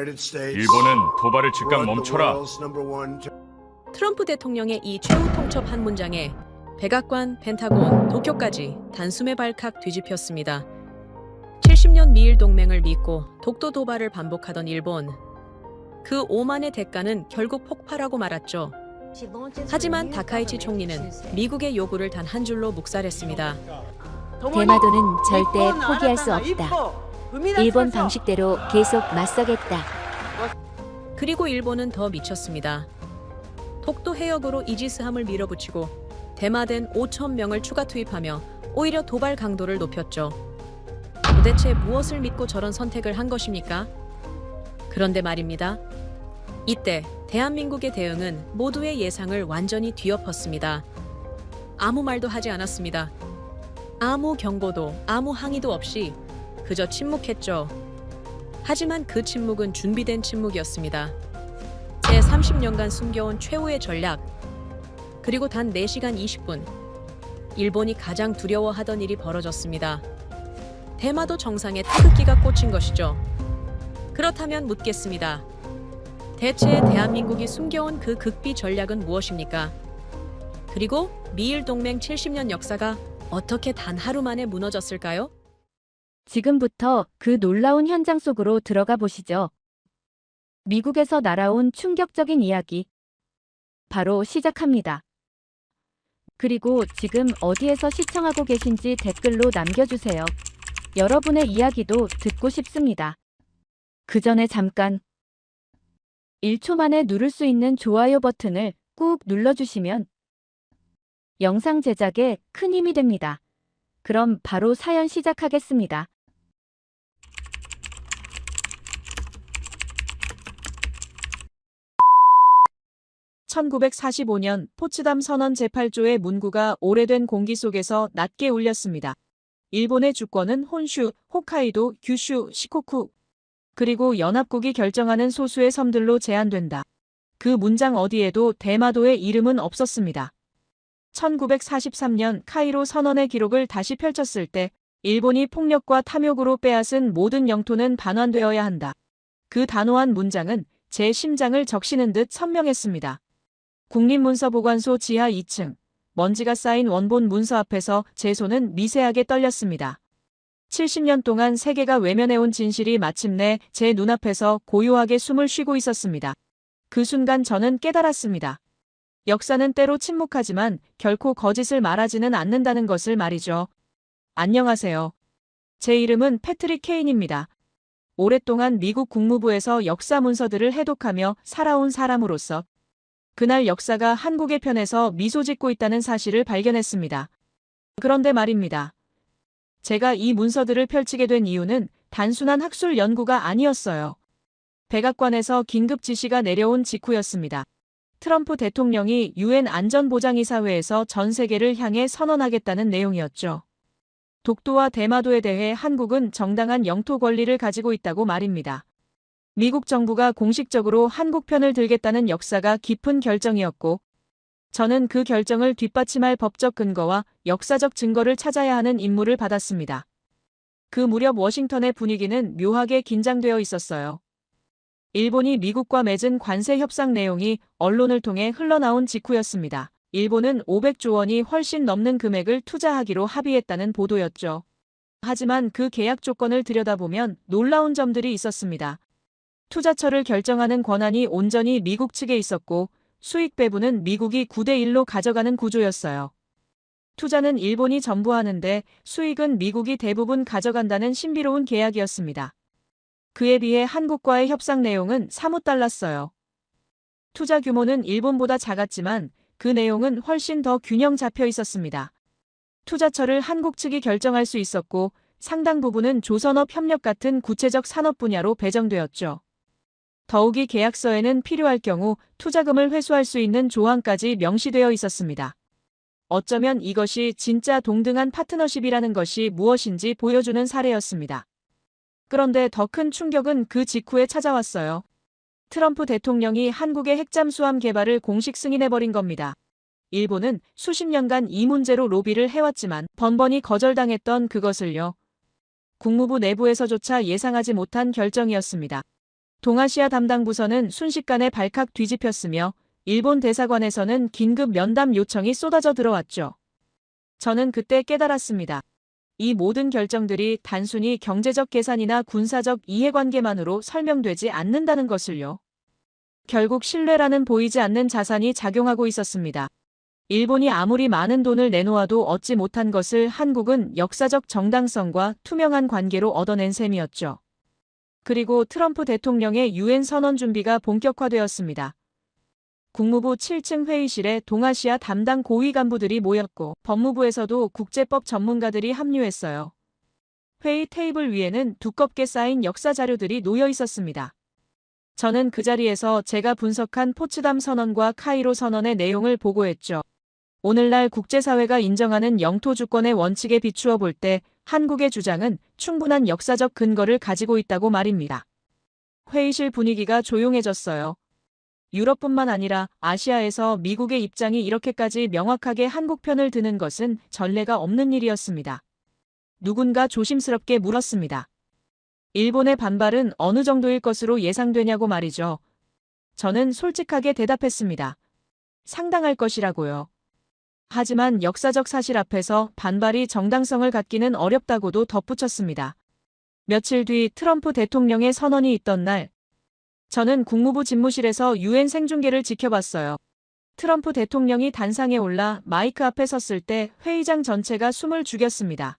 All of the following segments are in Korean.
일본은 도발을 즉각 멈춰라. 트럼프 대통령의 이 최후 통첩 한 문장에 백악관, 펜타곤, 도쿄까지 단숨에 발칵 뒤집혔습니다. 70년 미일 동맹을 믿고 독도 도발을 반복하던 일본. 그 오만의 대가는 결국 폭발하고 말았죠. 하지만 다카이치 총리는 미국의 요구를 단 한 줄로 묵살했습니다. 대마도는 절대 포기할 수 없다. 일본 방식대로 계속 맞서겠다. 그리고 일본은 더 미쳤습니다. 독도 해역으로 이지스함을 밀어붙이고 대마된 5천 명을 추가 투입하며 오히려 도발 강도를 높였죠. 도대체 무엇을 믿고 저런 선택을 한 것입니까? 그런데 말입니다. 이때 대한민국의 대응은 모두의 예상을 완전히 뒤엎었습니다. 아무 말도 하지 않았습니다. 아무 경고도, 아무 항의도 없이 그저 침묵했죠. 하지만 그 침묵은 준비된 침묵이었습니다. 제 30년간 숨겨온 최후의 전략. 그리고 단 4시간 20분. 일본이 가장 두려워하던 일이 벌어졌습니다. 대마도 정상에 태극기가 꽂힌 것이죠. 그렇다면 묻겠습니다. 대체 대한민국이 숨겨온 그 극비 전략은 무엇입니까? 그리고 미일 동맹 70년 역사가 어떻게 단 하루 만에 무너졌을까요? 지금부터 그 놀라운 현장 속으로 들어가 보시죠. 미국에서 날아온 충격적인 이야기. 바로 시작합니다. 그리고 지금 어디에서 시청하고 계신지 댓글로 남겨주세요. 여러분의 이야기도 듣고 싶습니다. 그 전에 잠깐 1초 만에 누를 수 있는 좋아요 버튼을 꾹 눌러주시면 영상 제작에 큰 힘이 됩니다. 그럼 바로 사연 시작하겠습니다. (1945년) 포츠담 선언 제8조의 문구가 오래된 공기 속에서 낮게 울렸습니다. 일본의 주권은 혼슈, 홋카이도, 규슈, 시코쿠 그리고 연합국이 결정하는 소수의 섬들로 제한된다. 그 문장 어디에도 대마도의 이름은 없었습니다. 1943년 카이로 선언의 기록을 다시 펼쳤을 때 일본이 폭력과 탐욕으로 빼앗은 모든 영토는 반환되어야 한다. 그 단호한 문장은 제 심장을 적시는 듯 선명했습니다. 국립문서보관소 지하 2층, 먼지가 쌓인 원본 문서 앞에서 제 손은 미세하게 떨렸습니다. 70년 동안 세계가 외면해온 진실이 마침내 제 눈앞에서 고요하게 숨을 쉬고 있었습니다. 그 순간 저는 깨달았습니다. 역사는 때로 침묵하지만 결코 거짓을 말하지는 않는다는 것을 말이죠. 안녕하세요. 제 이름은 패트릭 케인입니다. 오랫동안 미국 국무부에서 역사 문서들을 해독하며 살아온 사람으로서 그날 역사가 한국의 편에서 미소 짓고 있다는 사실을 발견했습니다. 그런데 말입니다. 제가 이 문서들을 펼치게 된 이유는 단순한 학술 연구가 아니었어요. 백악관에서 긴급 지시가 내려온 직후였습니다. 트럼프 대통령이 유엔 안전보장이사회에서 전 세계를 향해 선언하겠다는 내용이었죠. 독도와 대마도에 대해 한국은 정당한 영토 권리를 가지고 있다고 말입니다. 미국 정부가 공식적으로 한국 편을 들겠다는 역사가 깊은 결정이었고, 저는 그 결정을 뒷받침할 법적 근거와 역사적 증거를 찾아야 하는 임무를 받았습니다. 그 무렵 워싱턴의 분위기는 묘하게 긴장되어 있었어요. 일본이 미국과 맺은 관세 협상 내용이 언론을 통해 흘러나온 직후였습니다. 일본은 500조 원이 훨씬 넘는 금액을 투자하기로 합의했다는 보도였죠. 하지만 그 계약 조건을 들여다보면 놀라운 점들이 있었습니다. 투자처를 결정하는 권한이 온전히 미국 측에 있었고 수익 배분은 미국이 9대1로 가져가는 구조였어요. 투자는 일본이 전부 하는데 수익은 미국이 대부분 가져간다는 신비로운 계약이었습니다. 그에 비해 한국과의 협상 내용은 사뭇 달랐어요. 투자 규모는 일본보다 작았지만 그 내용은 훨씬 더 균형 잡혀 있었습니다. 투자처를 한국 측이 결정할 수 있었고 상당 부분은 조선업 협력 같은 구체적 산업 분야로 배정되었죠. 더욱이 계약서에는 필요할 경우 투자금을 회수할 수 있는 조항까지 명시되어 있었습니다. 어쩌면 이것이 진짜 동등한 파트너십이라는 것이 무엇인지 보여주는 사례였습니다. 그런데 더 큰 충격은 그 직후에 찾아왔어요. 트럼프 대통령이 한국의 핵잠수함 개발을 공식 승인해버린 겁니다. 일본은 수십 년간 이 문제로 로비를 해왔지만 번번이 거절당했던 그것을요. 국무부 내부에서조차 예상하지 못한 결정이었습니다. 동아시아 담당 부서는 순식간에 발칵 뒤집혔으며 일본 대사관에서는 긴급 면담 요청이 쏟아져 들어왔죠. 저는 그때 깨달았습니다. 이 모든 결정들이 단순히 경제적 계산이나 군사적 이해관계만으로 설명되지 않는다는 것을요. 결국 신뢰라는 보이지 않는 자산이 작용하고 있었습니다. 일본이 아무리 많은 돈을 내놓아도 얻지 못한 것을 한국은 역사적 정당성과 투명한 관계로 얻어낸 셈이었죠. 그리고 트럼프 대통령의 유엔 선언 준비가 본격화되었습니다. 국무부 7층 회의실에 동아시아 담당 고위 간부들이 모였고 법무부에서도 국제법 전문가들이 합류했어요. 회의 테이블 위에는 두껍게 쌓인 역사 자료들이 놓여 있었습니다. 저는 그 자리에서 제가 분석한 포츠담 선언과 카이로 선언의 내용을 보고했죠. 오늘날 국제사회가 인정하는 영토 주권의 원칙에 비추어 볼 때 한국의 주장은 충분한 역사적 근거를 가지고 있다고 말입니다. 회의실 분위기가 조용해졌어요. 유럽뿐만 아니라 아시아에서 미국의 입장이 이렇게까지 명확하게 한국 편을 드는 것은 전례가 없는 일이었습니다. 누군가 조심스럽게 물었습니다. 일본의 반발은 어느 정도일 것으로 예상되냐고 말이죠. 저는 솔직하게 대답했습니다. 상당할 것이라고요. 하지만 역사적 사실 앞에서 반발이 정당성을 갖기는 어렵다고도 덧붙였습니다. 며칠 뒤 트럼프 대통령의 선언이 있던 날, 저는 국무부 집무실에서 유엔 생중계를 지켜봤어요. 트럼프 대통령이 단상에 올라 마이크 앞에 섰을 때 회의장 전체가 숨을 죽였습니다.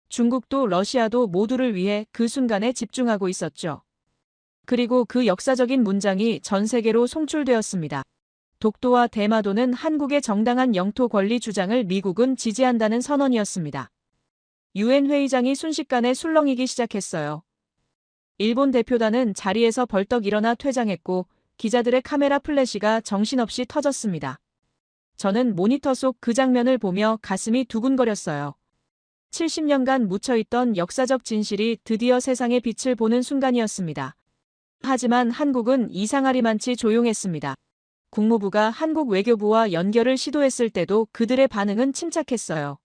중국도 러시아도 모두를 위해 그 순간에 집중하고 있었죠. 그리고 그 역사적인 문장이 전 세계로 송출되었습니다. 독도와 대마도는 한국의 정당한 영토 권리 주장을 미국은 지지한다는 선언이었습니다. 유엔 회의장이 순식간에 술렁이기 시작했어요. 일본 대표단은 자리에서 벌떡 일어나 퇴장했고 기자들의 카메라 플래시가 정신없이 터졌습니다. 저는 모니터 속 그 장면을 보며 가슴이 두근거렸어요. 70년간 묻혀있던 역사적 진실이 드디어 세상의 빛을 보는 순간이었습니다. 하지만 한국은 이상하리만치 조용했습니다. 국무부가 한국 외교부와 연결을 시도했을 때도 그들의 반응은 침착했어요.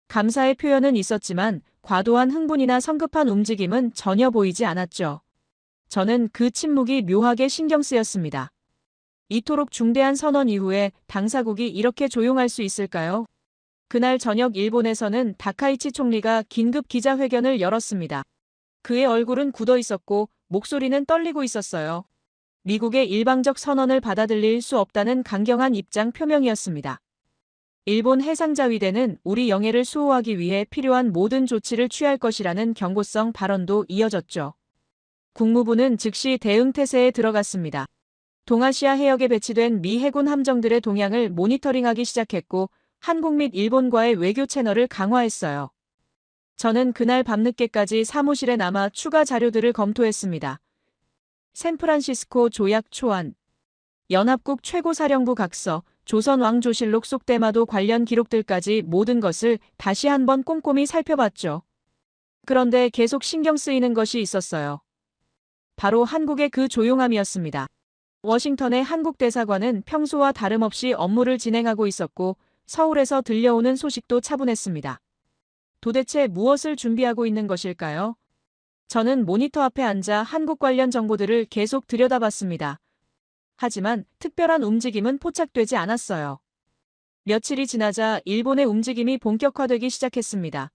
감사의 표현은 있었지만 과도한 흥분이나 성급한 움직임은 전혀 보이지 않았죠. 저는 그 침묵이 묘하게 신경 쓰였습니다. 이토록 중대한 선언 이후에 당사국이 이렇게 조용할 수 있을까요? 그날 저녁 일본에서는 다카이치 총리가 긴급 기자회견을 열었습니다. 그의 얼굴은 굳어 있었고 목소리는 떨리고 있었어요. 미국의 일방적 선언을 받아들일 수 없다는 강경한 입장 표명이었습니다. 일본 해상자위대는 우리 영해를 수호하기 위해 필요한 모든 조치를 취할 것이라는 경고성 발언도 이어졌죠. 국무부는 즉시 대응 태세에 들어갔습니다. 동아시아 해역에 배치된 미 해군 함정들의 동향을 모니터링하기 시작했고 한국 및 일본과의 외교 채널을 강화했어요. 저는 그날 밤늦게까지 사무실에 남아 추가 자료들을 검토했습니다. 샌프란시스코 조약 초안, 연합국 최고사령부 각서, 조선 왕조실록 속 대마도 관련 기록들까지 모든 것을 다시 한번 꼼꼼히 살펴봤죠. 그런데 계속 신경 쓰이는 것이 있었어요. 바로 한국의 그 조용함이었습니다. 워싱턴의 한국 대사관은 평소와 다름없이 업무를 진행하고 있었고 서울에서 들려오는 소식도 차분했습니다. 도대체 무엇을 준비하고 있는 것일까요? 저는 모니터 앞에 앉아 한국 관련 정보들을 계속 들여다봤습니다. 하지만 특별한 움직임은 포착되지 않았어요. 며칠이 지나자 일본의 움직임이 본격화되기 시작했습니다.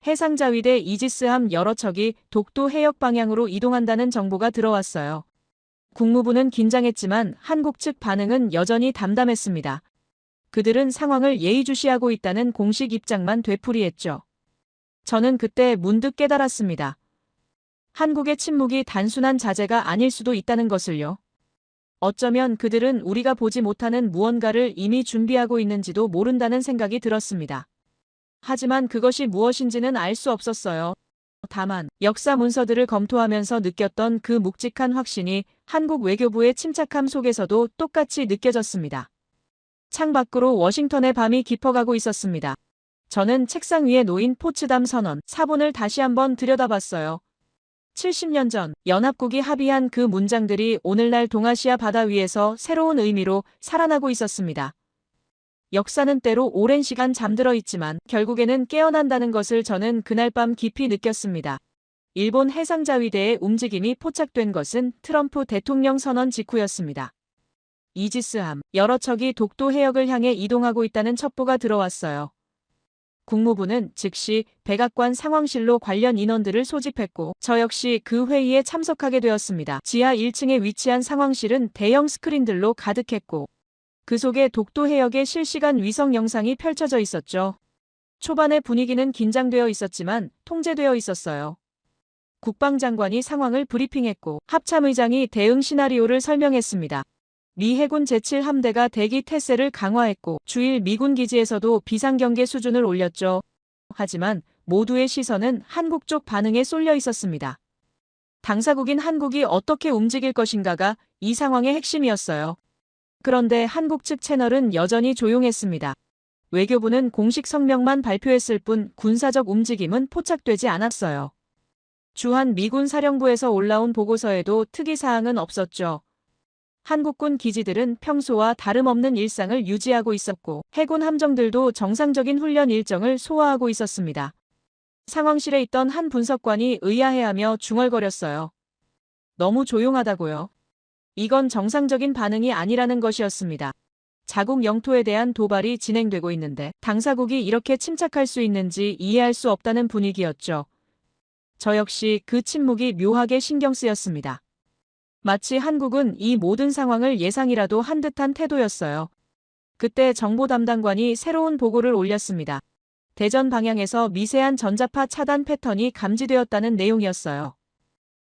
해상자위대 이지스함 여러 척이 독도 해역 방향으로 이동한다는 정보가 들어왔어요. 국무부는 긴장했지만 한국 측 반응은 여전히 담담했습니다. 그들은 상황을 예의주시하고 있다는 공식 입장만 되풀이했죠. 저는 그때 문득 깨달았습니다. 한국의 침묵이 단순한 자제가 아닐 수도 있다는 것을요. 어쩌면 그들은 우리가 보지 못하는 무언가를 이미 준비하고 있는지도 모른다는 생각이 들었습니다. 하지만 그것이 무엇인지는 알 수 없었어요. 다만 역사 문서들을 검토하면서 느꼈던 그 묵직한 확신이 한국 외교부의 침착함 속에서도 똑같이 느껴졌습니다. 창밖으로 워싱턴의 밤이 깊어가고 있었습니다. 저는 책상 위에 놓인 포츠담 선언 사본을 다시 한번 들여다봤어요. 70년 전 연합국이 합의한 그 문장들이 오늘날 동아시아 바다 위에서 새로운 의미로 살아나고 있었습니다. 역사는 때로 오랜 시간 잠들어 있지만 결국에는 깨어난다는 것을 저는 그날 밤 깊이 느꼈습니다. 일본 해상자위대의 움직임이 포착된 것은 트럼프 대통령 선언 직후였습니다. 이지스함, 여러 척이 독도 해역을 향해 이동하고 있다는 첩보가 들어왔어요. 국무부는 즉시 백악관 상황실로 관련 인원들을 소집했고 저 역시 그 회의에 참석하게 되었습니다. 지하 1층에 위치한 상황실은 대형 스크린들로 가득했고 그 속에 독도 해역의 실시간 위성 영상이 펼쳐져 있었죠. 초반에 분위기는 긴장되어 있었지만 통제되어 있었어요. 국방장관이 상황을 브리핑했고 합참의장이 대응 시나리오를 설명했습니다. 미 해군 제7함대가 대기 태세를 강화했고 주일 미군 기지에서도 비상경계 수준을 올렸죠. 하지만 모두의 시선은 한국 쪽 반응에 쏠려 있었습니다. 당사국인 한국이 어떻게 움직일 것인가가 이 상황의 핵심이었어요. 그런데 한국 측 채널은 여전히 조용했습니다. 외교부는 공식 성명만 발표했을 뿐 군사적 움직임은 포착되지 않았어요. 주한 미군 사령부에서 올라온 보고서에도 특이사항은 없었죠. 한국군 기지들은 평소와 다름없는 일상을 유지하고 있었고 해군 함정들도 정상적인 훈련 일정을 소화하고 있었습니다. 상황실에 있던 한 분석관이 의아해하며 중얼거렸어요. 너무 조용하다고요. 이건 정상적인 반응이 아니라는 것이었습니다. 자국 영토에 대한 도발이 진행되고 있는데 당사국이 이렇게 침착할 수 있는지 이해할 수 없다는 분위기였죠. 저 역시 그 침묵이 묘하게 신경 쓰였습니다. 마치 한국은 이 모든 상황을 예상이라도 한 듯한 태도였어요. 그때 정보 담당관이 새로운 보고를 올렸습니다. 대전 방향에서 미세한 전자파 차단 패턴이 감지되었다는 내용이었어요.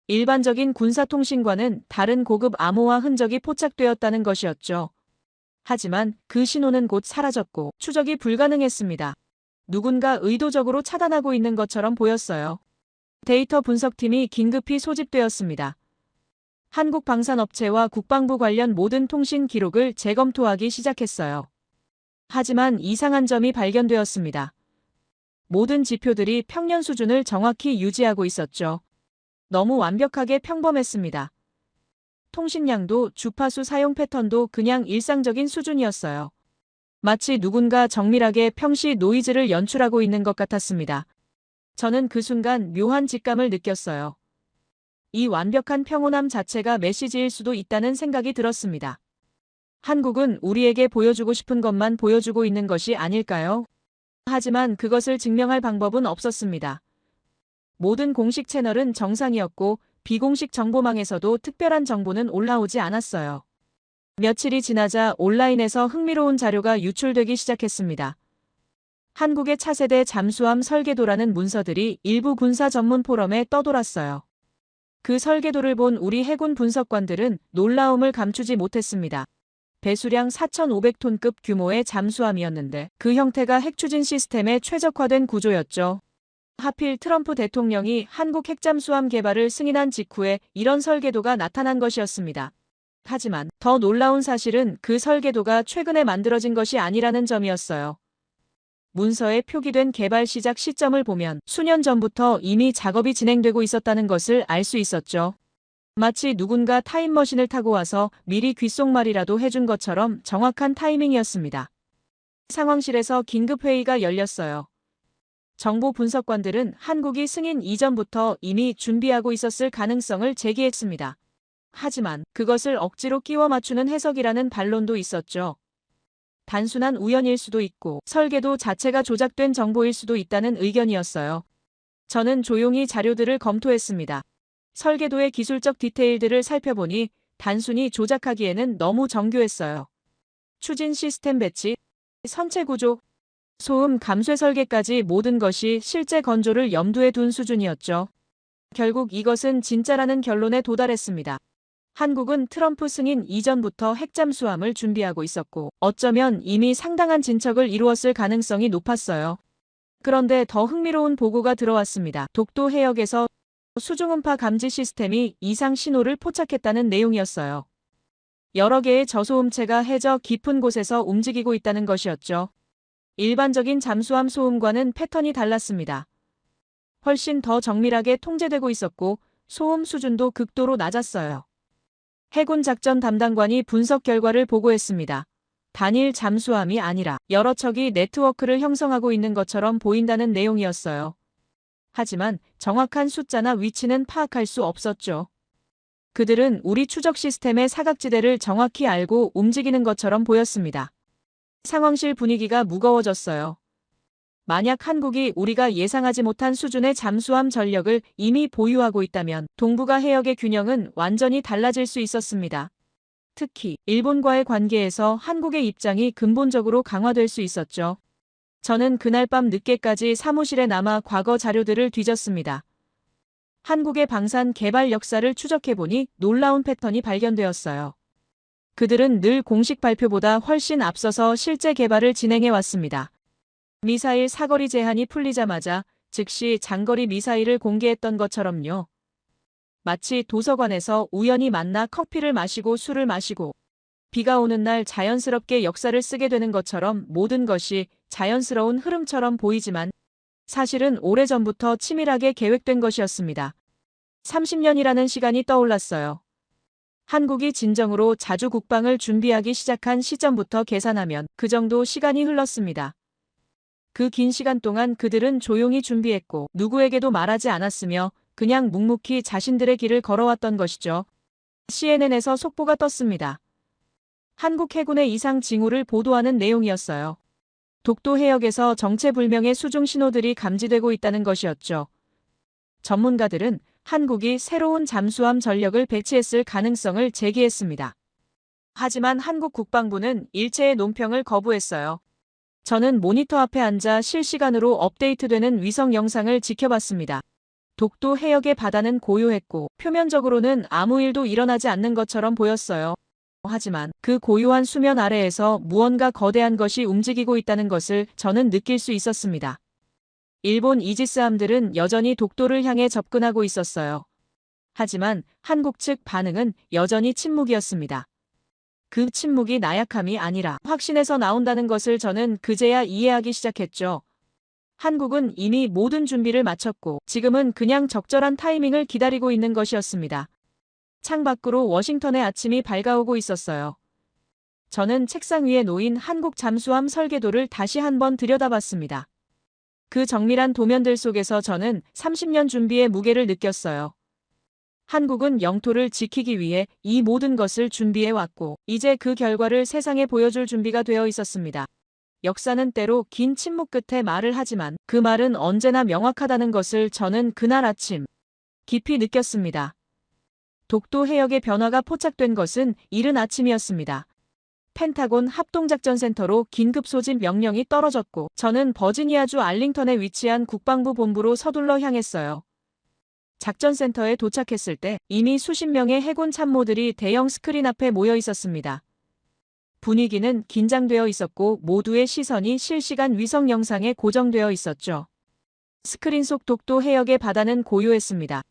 일반적인 군사통신과는 다른 고급 암호화 흔적이 포착되었다는 것이었죠. 하지만 그 신호는 곧 사라졌고 추적이 불가능했습니다. 누군가 의도적으로 차단하고 있는 것처럼 보였어요. 데이터 분석팀이 긴급히 소집되었습니다. 한국 방산업체와 국방부 관련 모든 통신 기록을 재검토하기 시작했어요. 하지만 이상한 점이 발견되었습니다. 모든 지표들이 평년 수준을 정확히 유지하고 있었죠. 너무 완벽하게 평범했습니다. 통신량도 주파수 사용 패턴도 그냥 일상적인 수준이었어요. 마치 누군가 정밀하게 평시 노이즈를 연출하고 있는 것 같았습니다. 저는 그 순간 묘한 직감을 느꼈어요. 이 완벽한 평온함 자체가 메시지일 수도 있다는 생각이 들었습니다. 한국은 우리에게 보여주고 싶은 것만 보여주고 있는 것이 아닐까요? 하지만 그것을 증명할 방법은 없었습니다. 모든 공식 채널은 정상이었고 비공식 정보망에서도 특별한 정보는 올라오지 않았어요. 며칠이 지나자 온라인에서 흥미로운 자료가 유출되기 시작했습니다. 한국의 차세대 잠수함 설계도라는 문서들이 일부 군사 전문 포럼에 떠돌았어요. 그 설계도를 본 우리 해군 분석관들은 놀라움을 감추지 못했습니다. 배수량 4,500톤급 규모의 잠수함이었는데 그 형태가 핵추진 시스템에 최적화된 구조였죠. 하필 트럼프 대통령이 한국 핵잠수함 개발을 승인한 직후에 이런 설계도가 나타난 것이었습니다. 하지만 더 놀라운 사실은 그 설계도가 최근에 만들어진 것이 아니라는 점이었어요. 문서에 표기된 개발 시작 시점을 보면 수년 전부터 이미 작업이 진행되고 있었다는 것을 알 수 있었죠. 마치 누군가 타임머신을 타고 와서 미리 귓속말이라도 해준 것처럼 정확한 타이밍이었습니다. 상황실에서 긴급회의가 열렸어요. 정보 분석관들은 한국이 승인 이전부터 이미 준비하고 있었을 가능성을 제기했습니다. 하지만 그것을 억지로 끼워 맞추는 해석이라는 반론도 있었죠. 단순한 우연일 수도 있고 설계도 자체가 조작된 정보일 수도 있다는 의견이었어요. 저는 조용히 자료들을 검토했습니다. 설계도의 기술적 디테일들을 살펴보니 단순히 조작하기에는 너무 정교했어요. 추진 시스템 배치, 선체 구조, 소음 감쇄 설계까지 모든 것이 실제 건조를 염두에 둔 수준이었죠. 결국 이것은 진짜라는 결론에 도달했습니다. 한국은 트럼프 승인 이전부터 핵잠수함을 준비하고 있었고 어쩌면 이미 상당한 진척을 이루었을 가능성이 높았어요. 그런데 더 흥미로운 보고가 들어왔습니다. 독도 해역에서 수중음파 감지 시스템이 이상 신호를 포착했다는 내용이었어요. 여러 개의 저소음체가 해저 깊은 곳에서 움직이고 있다는 것이었죠. 일반적인 잠수함 소음과는 패턴이 달랐습니다. 훨씬 더 정밀하게 통제되고 있었고 소음 수준도 극도로 낮았어요. 해군 작전 담당관이 분석 결과를 보고했습니다. 단일 잠수함이 아니라 여러 척이 네트워크를 형성하고 있는 것처럼 보인다는 내용이었어요. 하지만 정확한 숫자나 위치는 파악할 수 없었죠. 그들은 우리 추적 시스템의 사각지대를 정확히 알고 움직이는 것처럼 보였습니다. 상황실 분위기가 무거워졌어요. 만약 한국이 우리가 예상하지 못한 수준의 잠수함 전력을 이미 보유하고 있다면 동북아 해역의 균형은 완전히 달라질 수 있었습니다. 특히 일본과의 관계에서 한국의 입장이 근본적으로 강화될 수 있었죠. 저는 그날 밤 늦게까지 사무실에 남아 과거 자료들을 뒤졌습니다. 한국의 방산 개발 역사를 추적해보니 놀라운 패턴이 발견되었어요. 그들은 늘 공식 발표보다 훨씬 앞서서 실제 개발을 진행해왔습니다. 미사일 사거리 제한이 풀리자마자 즉시 장거리 미사일을 공개했던 것처럼요. 마치 도서관에서 우연히 만나 커피를 마시고 술을 마시고 비가 오는 날 자연스럽게 역사를 쓰게 되는 것처럼 모든 것이 자연스러운 흐름처럼 보이지만 사실은 오래전부터 치밀하게 계획된 것이었습니다. 30년이라는 시간이 떠올랐어요. 한국이 진정으로 자주 국방을 준비하기 시작한 시점부터 계산하면 그 정도 시간이 흘렀습니다. 그 긴 시간 동안 그들은 조용히 준비했고 누구에게도 말하지 않았으며 그냥 묵묵히 자신들의 길을 걸어왔던 것이죠. CNN에서 속보가 떴습니다. 한국 해군의 이상 징후를 보도하는 내용이었어요. 독도 해역에서 정체불명의 수중 신호들이 감지되고 있다는 것이었죠. 전문가들은 한국이 새로운 잠수함 전력을 배치했을 가능성을 제기했습니다. 하지만 한국 국방부는 일체의 논평을 거부했어요. 저는 모니터 앞에 앉아 실시간으로 업데이트되는 위성 영상을 지켜봤습니다. 독도 해역의 바다는 고요했고 표면적으로는 아무 일도 일어나지 않는 것처럼 보였어요. 하지만 그 고요한 수면 아래에서 무언가 거대한 것이 움직이고 있다는 것을 저는 느낄 수 있었습니다. 일본 이지스함들은 여전히 독도를 향해 접근하고 있었어요. 하지만 한국 측 반응은 여전히 침묵이었습니다. 그 침묵이 나약함이 아니라 확신에서 나온다는 것을 저는 그제야 이해하기 시작했죠. 한국은 이미 모든 준비를 마쳤고 지금은 그냥 적절한 타이밍을 기다리고 있는 것이었습니다. 창밖으로 워싱턴의 아침이 밝아오고 있었어요. 저는 책상 위에 놓인 한국 잠수함 설계도를 다시 한번 들여다봤습니다. 그 정밀한 도면들 속에서 저는 30년 준비의 무게를 느꼈어요. 한국은 영토를 지키기 위해 이 모든 것을 준비해왔고 이제 그 결과를 세상에 보여줄 준비가 되어 있었습니다. 역사는 때로 긴 침묵 끝에 말을 하지만 그 말은 언제나 명확하다는 것을 저는 그날 아침 깊이 느꼈습니다. 독도 해역의 변화가 포착된 것은 이른 아침이었습니다. 펜타곤 합동작전센터로 긴급 소집 명령이 떨어졌고 저는 버지니아주 알링턴에 위치한 국방부 본부로 서둘러 향했어요. 작전센터에 도착했을 때 이미 수십 명의 해군 참모들이 대형 스크린 앞에 모여 있었습니다. 분위기는 긴장되어 있었고 모두의 시선이 실시간 위성 영상에 고정되어 있었죠. 스크린 속 독도 해역의 바다는 고요했습니다.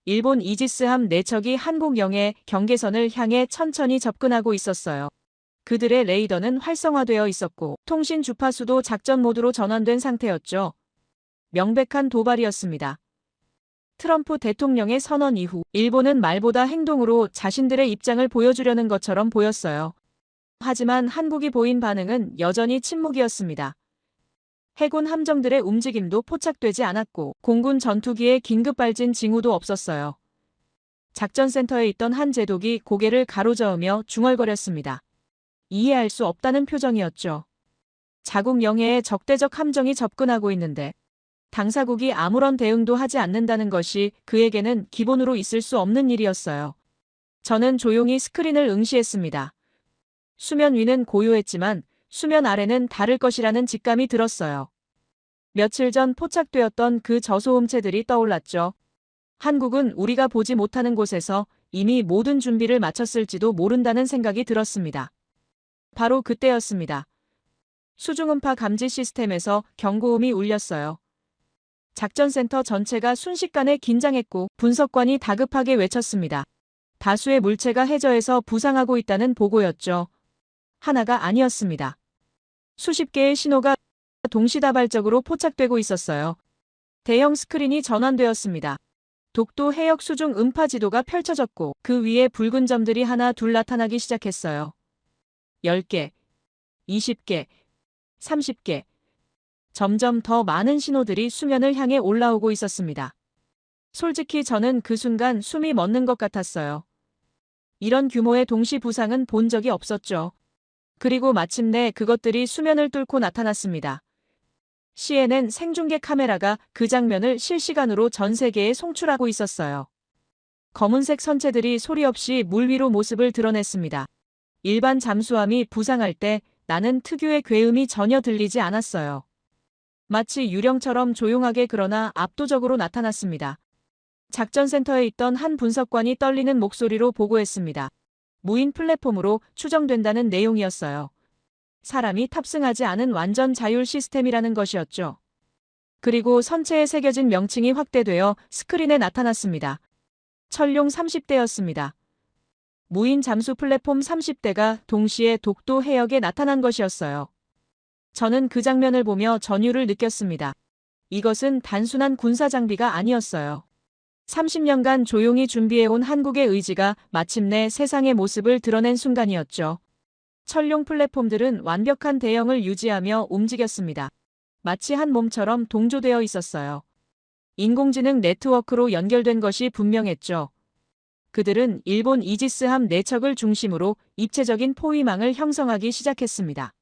일본 이지스함 4척이 한국 영해 경계선을 향해 천천히 접근하고 있었어요. 그들의 레이더는 활성화되어 있었고 통신 주파수도 작전 모드로 전환된 상태였죠. 명백한 도발이었습니다. 트럼프 대통령의 선언 이후 일본은 말보다 행동으로 자신들의 입장을 보여주려는 것처럼 보였어요. 하지만 한국이 보인 반응은 여전히 침묵이었습니다. 해군 함정들의 움직임도 포착되지 않았고 공군 전투기의 긴급 발진 징후도 없었어요. 작전센터에 있던 한 제독이 고개를 가로저으며 중얼거렸습니다. 이해할 수 없다는 표정이었죠. 자국 영해에 적대적 함정이 접근하고 있는데 당사국이 아무런 대응도 하지 않는다는 것이 그에게는 기본으로 있을 수 없는 일이었어요. 저는 조용히 스크린을 응시했습니다. 수면 위는 고요했지만 수면 아래는 다를 것이라는 직감이 들었어요. 며칠 전 포착되었던 그 저소음체들이 떠올랐죠. 한국은 우리가 보지 못하는 곳에서 이미 모든 준비를 마쳤을지도 모른다는 생각이 들었습니다. 바로 그때였습니다. 수중음파 감지 시스템에서 경고음이 울렸어요. 작전센터 전체가 순식간에 긴장했고 분석관이 다급하게 외쳤습니다. 다수의 물체가 해저에서 부상하고 있다는 보고였죠. 하나가 아니었습니다. 수십 개의 신호가 동시다발적으로 포착되고 있었어요. 대형 스크린이 전환되었습니다. 독도 해역 수중 음파 지도가 펼쳐졌고 그 위에 붉은 점들이 하나 둘 나타나기 시작했어요. 10개, 20개, 30개. 점점 더 많은 신호들이 수면을 향해 올라오고 있었습니다. 솔직히 저는 그 순간 숨이 멎는 것 같았어요. 이런 규모의 동시 부상은 본 적이 없었죠. 그리고 마침내 그것들이 수면을 뚫고 나타났습니다. CNN 생중계 카메라가 그 장면을 실시간으로 전 세계에 송출하고 있었어요. 검은색 선체들이 소리 없이 물 위로 모습을 드러냈습니다. 일반 잠수함이 부상할 때 나는 특유의 괴음이 전혀 들리지 않았어요. 마치 유령처럼 조용하게 그러나 압도적으로 나타났습니다. 작전센터에 있던 한 분석관이 떨리는 목소리로 보고했습니다. 무인 플랫폼으로 추정된다는 내용이었어요. 사람이 탑승하지 않은 완전 자율 시스템이라는 것이었죠. 그리고 선체에 새겨진 명칭이 확대되어 스크린에 나타났습니다. 철룡 30대였습니다. 무인 잠수 플랫폼 30대가 동시에 독도 해역에 나타난 것이었어요. 저는 그 장면을 보며 전율을 느꼈습니다. 이것은 단순한 군사 장비가 아니었어요. 30년간 조용히 준비해온 한국의 의지가 마침내 세상의 모습을 드러낸 순간이었죠. 철룡 플랫폼들은 완벽한 대형을 유지하며 움직였습니다. 마치 한 몸처럼 동조되어 있었어요. 인공지능 네트워크로 연결된 것이 분명했죠. 그들은 일본 이지스함 4척을 중심으로 입체적인 포위망을 형성하기 시작했습니다.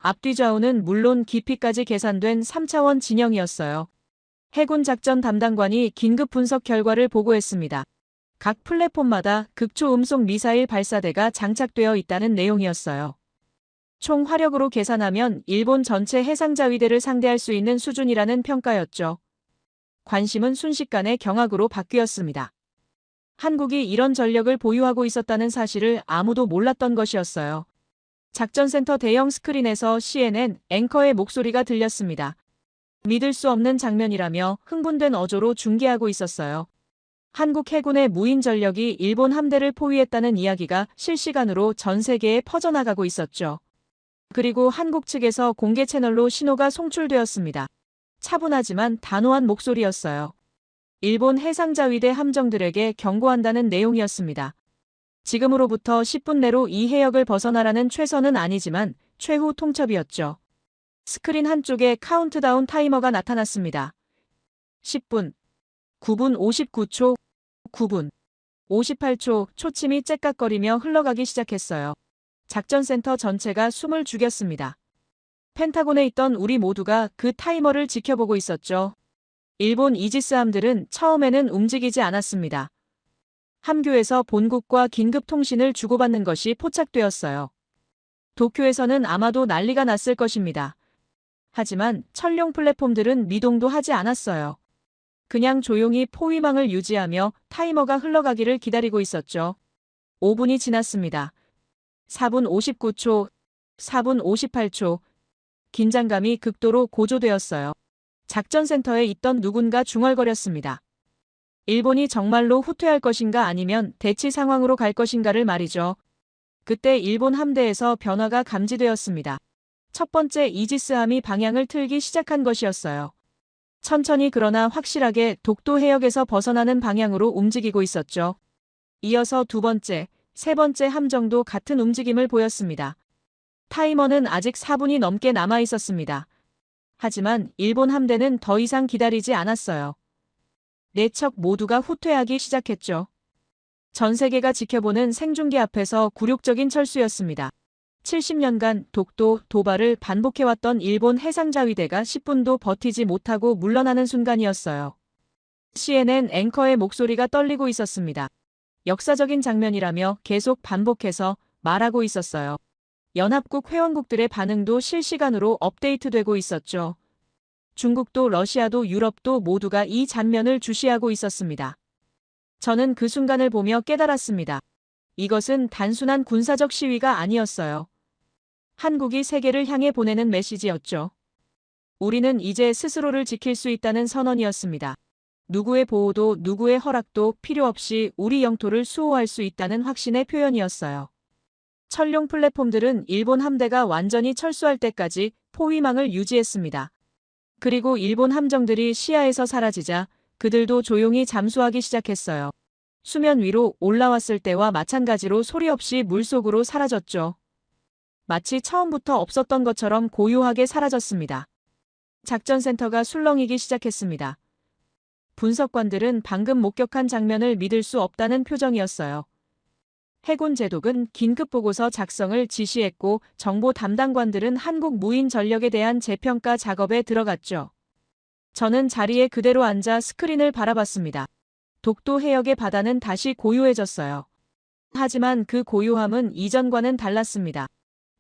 앞뒤 좌우는 물론 깊이까지 계산된 3차원 진영이었어요. 해군 작전 담당관이 긴급 분석 결과를 보고했습니다. 각 플랫폼마다 극초음속 미사일 발사대가 장착되어 있다는 내용이었어요. 총 화력으로 계산하면 일본 전체 해상자위대를 상대할 수 있는 수준이라는 평가였죠. 관심은 순식간에 경악으로 바뀌었습니다. 한국이 이런 전력을 보유하고 있었다는 사실을 아무도 몰랐던 것이었어요. 작전센터 대형 스크린에서 CNN 앵커의 목소리가 들렸습니다. 믿을 수 없는 장면이라며 흥분된 어조로 중계하고 있었어요. 한국 해군의 무인 전력이 일본 함대를 포위했다는 이야기가 실시간으로 전 세계에 퍼져나가고 있었죠. 그리고 한국 측에서 공개 채널로 신호가 송출되었습니다. 차분하지만 단호한 목소리였어요. 일본 해상자위대 함정들에게 경고한다는 내용이었습니다. 지금으로부터 10분 내로 이 해역을 벗어나라는 최선은 아니지만 최후 통첩이었죠. 스크린 한쪽에 카운트다운 타이머가 나타났습니다. 10분, 9분 59초, 9분, 58초, 초침이 째깍거리며 흘러가기 시작했어요. 작전센터 전체가 숨을 죽였습니다. 펜타곤에 있던 우리 모두가 그 타이머를 지켜보고 있었죠. 일본 이지스함들은 처음에는 움직이지 않았습니다. 함교에서 본국과 긴급 통신을 주고받는 것이 포착되었어요. 도쿄에서는 아마도 난리가 났을 것입니다. 하지만 철룡 플랫폼들은 미동도 하지 않았어요. 그냥 조용히 포위망을 유지하며 타이머가 흘러가기를 기다리고 있었죠. 5분이 지났습니다. 4분 59초, 4분 58초. 긴장감이 극도로 고조되었어요. 작전센터에 있던 누군가 중얼거렸습니다. 일본이 정말로 후퇴할 것인가 아니면 대치 상황으로 갈 것인가를 말이죠. 그때 일본 함대에서 변화가 감지되었습니다. 첫 번째 이지스함이 방향을 틀기 시작한 것이었어요. 천천히 그러나 확실하게 독도 해역에서 벗어나는 방향으로 움직이고 있었죠. 이어서 두 번째, 세 번째 함정도 같은 움직임을 보였습니다. 타이머는 아직 4분이 넘게 남아 있었습니다. 하지만 일본 함대는 더 이상 기다리지 않았어요. 4척 모두가 후퇴하기 시작했죠. 전 세계가 지켜보는 생중계 앞에서 굴욕적인 철수였습니다. 70년간 독도, 도발을 반복해왔던 일본 해상자위대가 10분도 버티지 못하고 물러나는 순간이었어요. CNN 앵커의 목소리가 떨리고 있었습니다. 역사적인 장면이라며 계속 반복해서 말하고 있었어요. 연합국 회원국들의 반응도 실시간으로 업데이트되고 있었죠. 중국도 러시아도 유럽도 모두가 이 장면을 주시하고 있었습니다. 저는 그 순간을 보며 깨달았습니다. 이것은 단순한 군사적 시위가 아니었어요. 한국이 세계를 향해 보내는 메시지였죠. 우리는 이제 스스로를 지킬 수 있다는 선언이었습니다. 누구의 보호도 누구의 허락도 필요 없이 우리 영토를 수호할 수 있다는 확신의 표현이었어요. 철룡 플랫폼들은 일본 함대가 완전히 철수할 때까지 포위망을 유지했습니다. 그리고 일본 함정들이 시야에서 사라지자 그들도 조용히 잠수하기 시작했어요. 수면 위로 올라왔을 때와 마찬가지로 소리 없이 물속으로 사라졌죠. 마치 처음부터 없었던 것처럼 고요하게 사라졌습니다. 작전센터가 술렁이기 시작했습니다. 분석관들은 방금 목격한 장면을 믿을 수 없다는 표정이었어요. 해군 제독은 긴급보고서 작성을 지시했고 정보 담당관들은 한국 무인 전력에 대한 재평가 작업에 들어갔죠. 저는 자리에 그대로 앉아 스크린을 바라봤습니다. 독도 해역의 바다는 다시 고요해졌어요. 하지만 그 고요함은 이전과는 달랐습니다.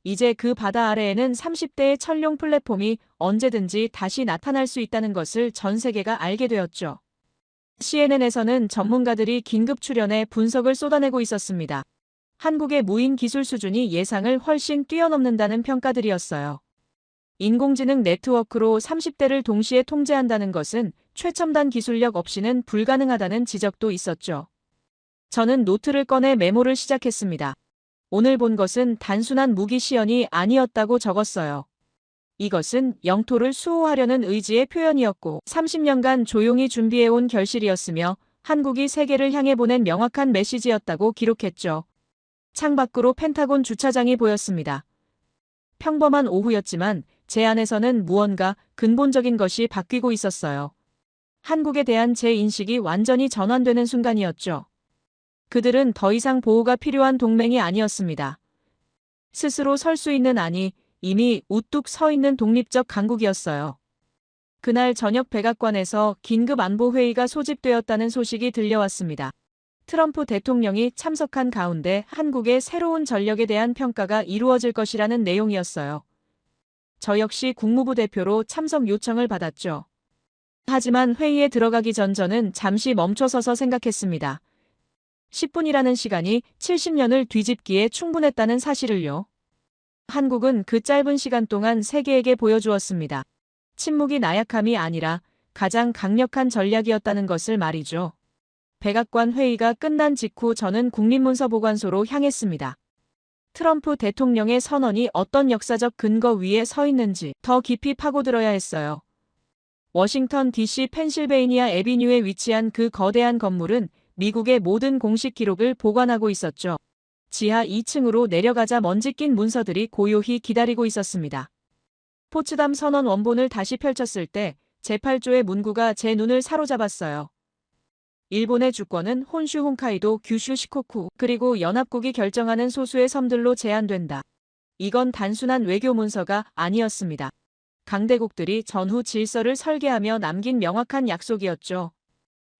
이제 그 바다 아래에는 30대의 천룡 플랫폼이 언제든지 다시 나타날 수 있다는 것을 전 세계가 알게 되었죠. CNN에서는 전문가들이 긴급 출연해 분석을 쏟아내고 있었습니다. 한국의 무인 기술 수준이 예상을 훨씬 뛰어넘는다는 평가들이었어요. 인공지능 네트워크로 30대를 동시에 통제한다는 것은 최첨단 기술력 없이는 불가능하다는 지적도 있었죠. 저는 노트를 꺼내 메모를 시작했습니다. 오늘 본 것은 단순한 무기 시연이 아니었다고 적었어요. 이것은 영토를 수호하려는 의지의 표현이었고 30년간 조용히 준비해온 결실이었으며 한국이 세계를 향해 보낸 명확한 메시지였다고 기록했죠. 창밖으로 펜타곤 주차장이 보였습니다. 평범한 오후였지만 제 안에서는 무언가 근본적인 것이 바뀌고 있었어요. 한국에 대한 제 인식이 완전히 전환되는 순간이었죠. 그들은 더 이상 보호가 필요한 동맹이 아니었습니다. 스스로 설 수 있는 아니 이미 우뚝 서 있는 독립적 강국이었어요. 그날 저녁 백악관에서 긴급 안보회의가 소집되었다는 소식이 들려왔습니다. 트럼프 대통령이 참석한 가운데 한국의 새로운 전력에 대한 평가가 이루어질 것이라는 내용이었어요. 저 역시 국무부 대표로 참석 요청을 받았죠. 하지만 회의에 들어가기 전 저는 잠시 멈춰서서 생각했습니다. 10분이라는 시간이 70년을 뒤집기에 충분했다는 사실을요. 한국은 그 짧은 시간 동안 세계에게 보여주었습니다. 침묵이 나약함이 아니라 가장 강력한 전략이었다는 것을 말이죠. 백악관 회의가 끝난 직후 저는 국립문서보관소로 향했습니다. 트럼프 대통령의 선언이 어떤 역사적 근거 위에 서 있는지 더 깊이 파고들어야 했어요. 워싱턴 DC 펜실베이니아 애비뉴에 위치한 그 거대한 건물은 미국의 모든 공식 기록을 보관하고 있었죠. 지하 2층으로 내려가자 먼지 낀 문서들이 고요히 기다리고 있었습니다. 포츠담 선언 원본을 다시 펼쳤을 때 제8조의 문구가 제 눈을 사로잡았어요. 일본의 주권은 혼슈 홋카이도 규슈 시코쿠 그리고 연합국이 결정하는 소수의 섬들로 제한된다. 이건 단순한 외교 문서가 아니었습니다. 강대국들이 전후 질서를 설계하며 남긴 명확한 약속이었죠.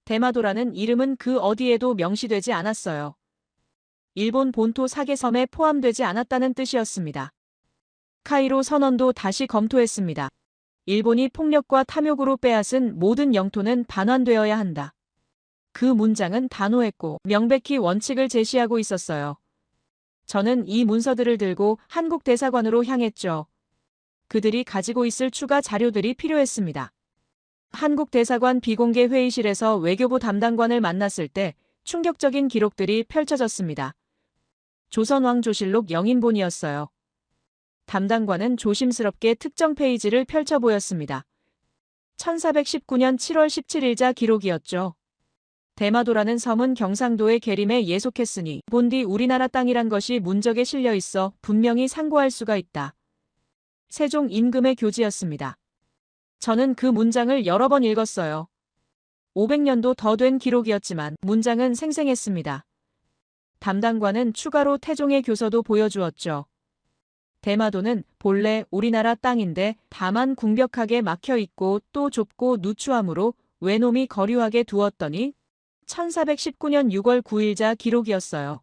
대마도라는 이름은 그 어디에도 명시되지 않았어요. 일본 본토 사개섬에 포함되지 않았다는 뜻이었습니다. 카이로 선언도 다시 검토했습니다. 일본이 폭력과 탐욕으로 빼앗은 모든 영토는 반환되어야 한다. 그 문장은 단호했고 명백히 원칙을 제시하고 있었어요. 저는 이 문서들을 들고 한국 대사관으로 향했죠. 그들이 가지고 있을 추가 자료들이 필요했습니다. 한국 대사관 비공개 회의실에서 외교부 담당관을 만났을 때 충격적인 기록들이 펼쳐졌습니다. 조선왕조실록 영인본이었어요. 담당관은 조심스럽게 특정 페이지를 펼쳐 보였습니다. 1419년 7월 17일자 기록이었죠. 대마도라는 섬은 경상도의 계림에 예속했으니 본디 우리나라 땅이란 것이 문적에 실려 있어 분명히 상고할 수가 있다. 세종 임금의 교지였습니다. 저는 그 문장을 여러 번 읽었어요. 500년도 더 된 기록이었지만 문장은 생생했습니다. 담당관은 추가로 태종의 교서도 보여주었죠. 대마도는 본래 우리나라 땅인데 다만 궁벽하게 막혀 있고 또 좁고 누추하므로 외놈이 거류하게 두었더니 1419년 6월 9일자 기록이었어요.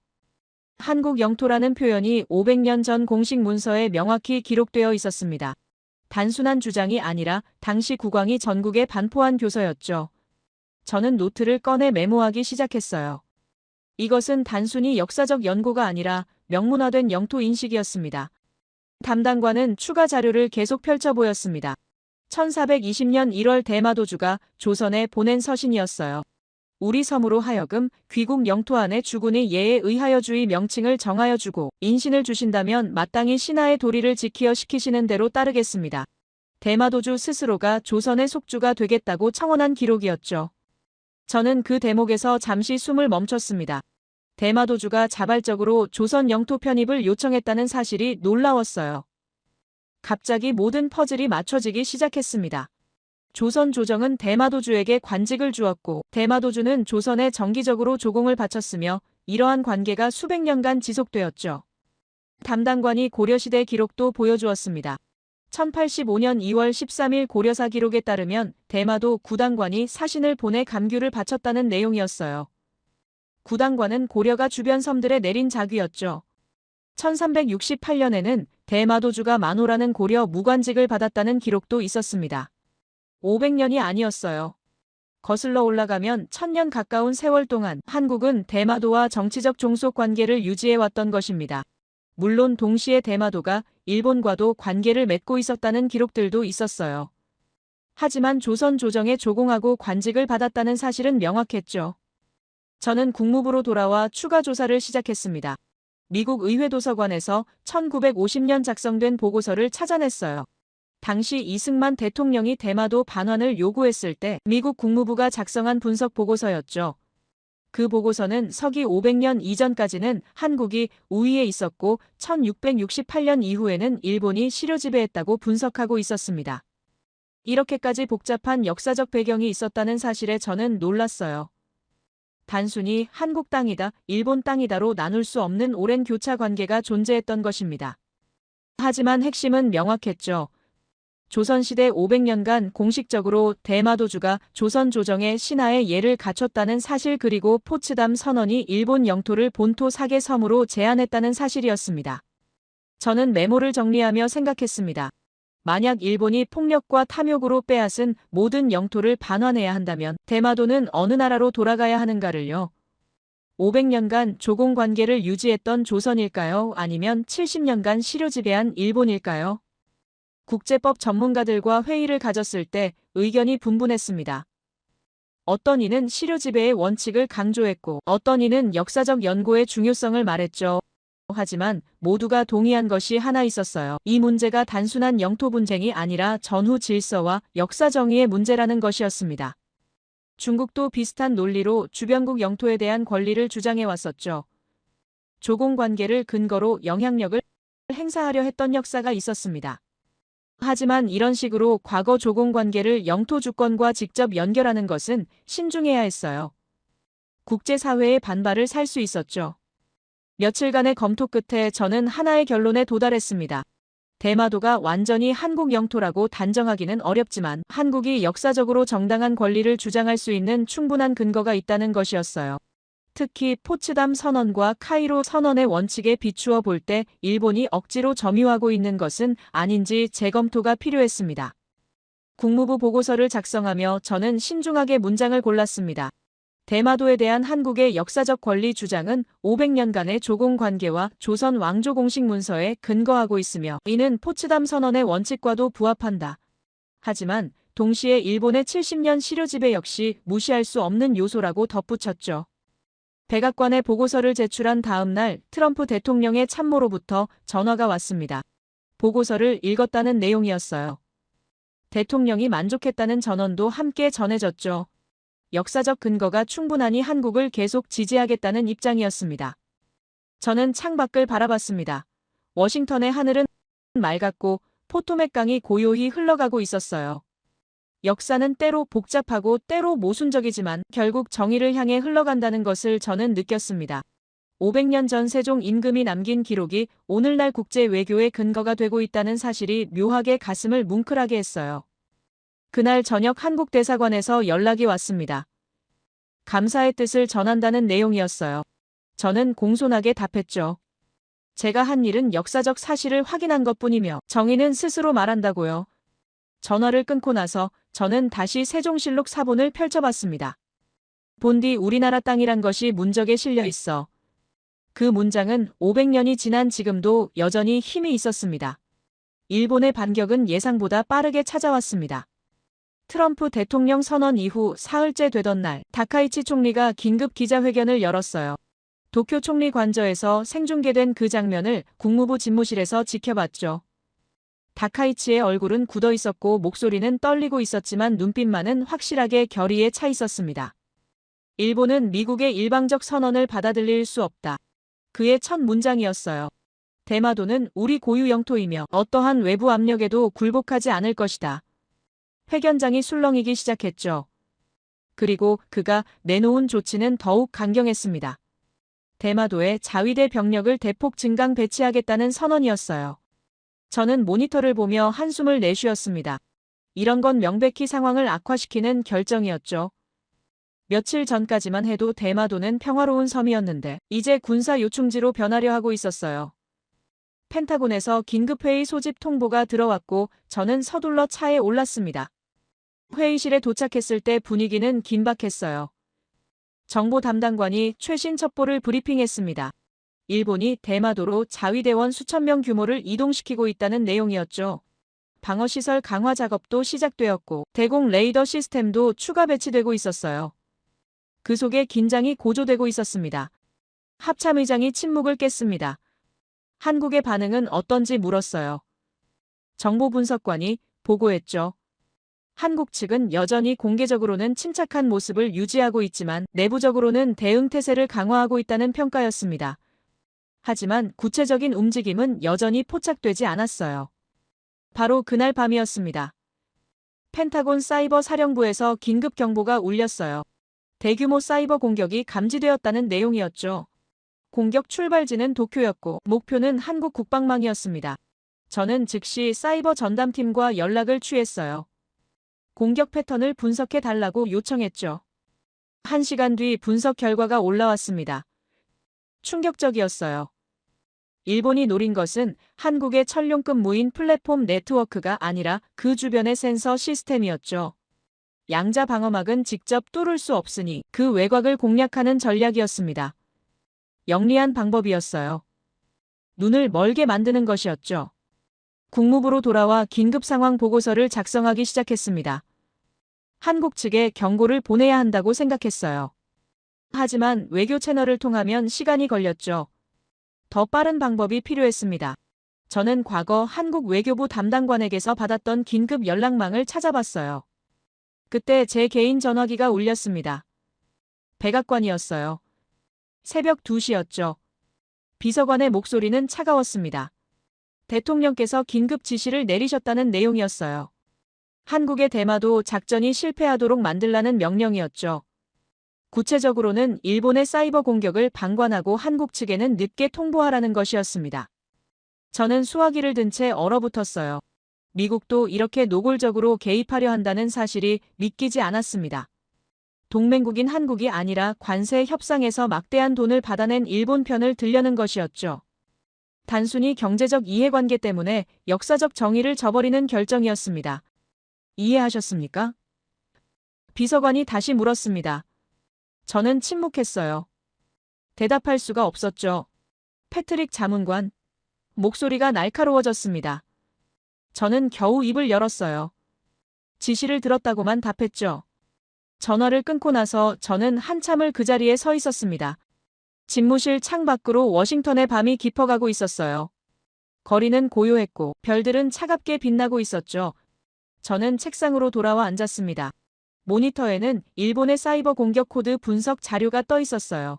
한국 영토라는 표현이 500년 전 공식 문서에 명확히 기록되어 있었습니다. 단순한 주장이 아니라 당시 국왕이 전국에 반포한 교서였죠. 저는 노트를 꺼내 메모하기 시작했어요. 이것은 단순히 역사적 연고가 아니라 명문화된 영토 인식이었습니다. 담당관은 추가 자료를 계속 펼쳐 보였습니다. 1420년 1월 대마도주가 조선에 보낸 서신이었어요. 우리 섬으로 하여금 귀국 영토 안에 주군의 예에 의하여 주의 명칭을 정하여 주고 인신을 주신다면 마땅히 신하의 도리를 지키어 시키시는 대로 따르겠습니다. 대마도주 스스로가 조선의 속주가 되겠다고 청원한 기록이었죠. 저는 그 대목에서 잠시 숨을 멈췄습니다. 대마도주가 자발적으로 조선 영토 편입을 요청했다는 사실이 놀라웠어요. 갑자기 모든 퍼즐이 맞춰지기 시작했습니다. 조선 조정은 대마도주에게 관직을 주었고 대마도주는 조선에 정기적으로 조공을 바쳤으며 이러한 관계가 수백 년간 지속되었죠. 담당관이 고려시대 기록도 보여주었습니다. 1085년 2월 13일 고려사 기록에 따르면 대마도 구당관이 사신을 보내 감규를 바쳤다는 내용이었어요. 구당관은 고려가 주변 섬들에 내린 자귀였죠. 1368년에는 대마도주가 만호라는 고려 무관직을 받았다는 기록도 있었습니다. 500년이 아니었어요. 거슬러 올라가면 1000년 가까운 세월 동안 한국은 대마도와 정치적 종속 관계를 유지해왔던 것입니다. 물론 동시에 대마도가 일본과도 관계를 맺고 있었다는 기록들도 있었어요. 하지만 조선 조정에 조공하고 관직을 받았다는 사실은 명확했죠. 저는 국무부로 돌아와 추가 조사를 시작했습니다. 미국 의회 도서관에서 1950년 작성된 보고서를 찾아냈어요. 당시 이승만 대통령이 대마도 반환을 요구했을 때 미국 국무부가 작성한 분석 보고서였죠. 그 보고서는 서기 500년 이전까지는 한국이 우위에 있었고 1668년 이후에는 일본이 실효 지배했다고 분석하고 있었습니다. 이렇게까지 복잡한 역사적 배경이 있었다는 사실에 저는 놀랐어요. 단순히 한국 땅이다, 일본 땅이다로 나눌 수 없는 오랜 교차 관계가 존재했던 것입니다. 하지만 핵심은 명확했죠. 조선시대 500년간 공식적으로 대마도주가 조선 조정의 신하의 예를 갖췄다는 사실 그리고 포츠담 선언이 일본 영토를 본토 사개 섬으로 제한했다는 사실이었습니다. 저는 메모를 정리하며 생각했습니다. 만약 일본이 폭력과 탐욕으로 빼앗은 모든 영토를 반환해야 한다면 대마도는 어느 나라로 돌아가야 하는가를요. 500년간 조공 관계를 유지했던 조선일까요? 아니면 70년간 실효 지배한 일본일까요? 국제법 전문가들과 회의를 가졌을 때 의견이 분분했습니다. 어떤 이는 실효 지배의 원칙을 강조했고 어떤 이는 역사적 연고의 중요성을 말했죠. 하지만 모두가 동의한 것이 하나 있었어요. 이 문제가 단순한 영토 분쟁이 아니라 전후 질서와 역사 정의의 문제라는 것이었습니다. 중국도 비슷한 논리로 주변국 영토에 대한 권리를 주장해 왔었죠. 조공 관계를 근거로 영향력을 행사하려 했던 역사가 있었습니다. 하지만 이런 식으로 과거 조공 관계를 영토 주권과 직접 연결하는 것은 신중해야 했어요. 국제사회의 반발을 살 수 있었죠. 며칠간의 검토 끝에 저는 하나의 결론에 도달했습니다. 대마도가 완전히 한국 영토라고 단정하기는 어렵지만 한국이 역사적으로 정당한 권리를 주장할 수 있는 충분한 근거가 있다는 것이었어요. 특히 포츠담 선언과 카이로 선언의 원칙에 비추어 볼 때 일본이 억지로 점유하고 있는 것은 아닌지 재검토가 필요했습니다. 국무부 보고서를 작성하며 저는 신중하게 문장을 골랐습니다. 대마도에 대한 한국의 역사적 권리 주장은 500년간의 조공 관계와 조선 왕조 공식 문서에 근거하고 있으며 이는 포츠담 선언의 원칙과도 부합한다. 하지만 동시에 일본의 70년 실효 지배 역시 무시할 수 없는 요소라고 덧붙였죠. 백악관에 보고서를 제출한 다음 날 트럼프 대통령의 참모로부터 전화가 왔습니다. 보고서를 읽었다는 내용이었어요. 대통령이 만족했다는 전언도 함께 전해졌죠. 역사적 근거가 충분하니 한국을 계속 지지하겠다는 입장이었습니다. 저는 창밖을 바라봤습니다. 워싱턴의 하늘은 맑았고 포토맥 강이 고요히 흘러가고 있었어요. 역사는 때로 복잡하고 때로 모순적이지만 결국 정의를 향해 흘러간다는 것을 저는 느꼈습니다. 500년 전 세종 임금이 남긴 기록이 오늘날 국제 외교의 근거가 되고 있다는 사실이 묘하게 가슴을 뭉클하게 했어요. 그날 저녁 한국 대사관에서 연락이 왔습니다. 감사의 뜻을 전한다는 내용이었어요. 저는 공손하게 답했죠. 제가 한 일은 역사적 사실을 확인한 것뿐이며 정의는 스스로 말한다고요. 전화를 끊고 나서 저는 다시 세종실록 사본을 펼쳐봤습니다. 본디 우리나라 땅이란 것이 문적에 실려 있어. 그 문장은 500년이 지난 지금도 여전히 힘이 있었습니다. 일본의 반격은 예상보다 빠르게 찾아왔습니다. 트럼프 대통령 선언 이후 사흘째 되던 날 다카이치 총리가 긴급 기자회견을 열었어요. 도쿄 총리 관저에서 생중계된 그 장면을 국무부 집무실에서 지켜봤죠. 다카이치의 얼굴은 굳어 있었고 목소리는 떨리고 있었지만 눈빛만은 확실하게 결의에 차 있었습니다. 일본은 미국의 일방적 선언을 받아들일 수 없다. 그의 첫 문장이었어요. 대마도는 우리 고유 영토이며 어떠한 외부 압력에도 굴복하지 않을 것이다. 회견장이 술렁이기 시작했죠. 그리고 그가 내놓은 조치는 더욱 강경했습니다. 대마도에 자위대 병력을 대폭 증강 배치하겠다는 선언이었어요. 저는 모니터를 보며 한숨을 내쉬었습니다. 이런 건 명백히 상황을 악화시키는 결정이었죠. 며칠 전까지만 해도 대마도는 평화로운 섬이었는데 이제 군사 요충지로 변하려 하고 있었어요. 펜타곤에서 긴급회의 소집 통보가 들어왔고 저는 서둘러 차에 올랐습니다. 회의실에 도착했을 때 분위기는 긴박했어요. 정보 담당관이 최신 첩보를 브리핑했습니다. 일본이 대마도로 자위대원 수천 명 규모를 이동시키고 있다는 내용이었죠. 방어시설 강화 작업도 시작되었고 대공 레이더 시스템도 추가 배치되고 있었어요. 그 속에 긴장이 고조되고 있었습니다. 합참의장이 침묵을 깼습니다. 한국의 반응은 어떤지 물었어요. 정보분석관이 보고했죠. 한국 측은 여전히 공개적으로는 침착한 모습을 유지하고 있지만 내부적으로는 대응 태세를 강화하고 있다는 평가였습니다. 하지만 구체적인 움직임은 여전히 포착되지 않았어요. 바로 그날 밤이었습니다. 펜타곤 사이버 사령부에서 긴급 경보가 울렸어요. 대규모 사이버 공격이 감지되었다는 내용이었죠. 공격 출발지는 도쿄였고 목표는 한국 국방망이었습니다. 저는 즉시 사이버 전담팀과 연락을 취했어요. 공격 패턴을 분석해 달라고 요청했죠. 1시간 뒤 분석 결과가 올라왔습니다. 충격적이었어요. 일본이 노린 것은 한국의 천룡급 무인 플랫폼 네트워크가 아니라 그 주변의 센서 시스템이었죠. 양자 방어막은 직접 뚫을 수 없으니 그 외곽을 공략하는 전략이었습니다. 영리한 방법이었어요. 눈을 멀게 만드는 것이었죠. 국무부로 돌아와 긴급 상황 보고서를 작성하기 시작했습니다. 한국 측에 경고를 보내야 한다고 생각했어요. 하지만 외교 채널을 통하면 시간이 걸렸죠. 더 빠른 방법이 필요했습니다. 저는 과거 한국 외교부 담당관에게서 받았던 긴급 연락망을 찾아봤어요. 그때 제 개인 전화기가 울렸습니다. 백악관이었어요. 새벽 2시였죠. 비서관의 목소리는 차가웠습니다. 대통령께서 긴급 지시를 내리셨다는 내용이었어요. 한국의 대마도 작전이 실패하도록 만들라는 명령이었죠. 구체적으로는 일본의 사이버 공격을 방관하고 한국 측에는 늦게 통보하라는 것이었습니다. 저는 수화기를 든 채 얼어붙었어요. 미국도 이렇게 노골적으로 개입하려 한다는 사실이 믿기지 않았습니다. 동맹국인 한국이 아니라 관세 협상에서 막대한 돈을 받아낸 일본 편을 들려는 것이었죠. 단순히 경제적 이해관계 때문에 역사적 정의를 저버리는 결정이었습니다. 이해하셨습니까? 비서관이 다시 물었습니다. 저는 침묵했어요. 대답할 수가 없었죠. 패트릭 자문관. 목소리가 날카로워졌습니다. 저는 겨우 입을 열었어요. 지시를 들었다고만 답했죠. 전화를 끊고 나서 저는 한참을 그 자리에 서 있었습니다. 집무실 창 밖으로 워싱턴의 밤이 깊어가고 있었어요. 거리는 고요했고 별들은 차갑게 빛나고 있었죠. 저는 책상으로 돌아와 앉았습니다. 모니터에는 일본의 사이버 공격 코드 분석 자료가 떠 있었어요.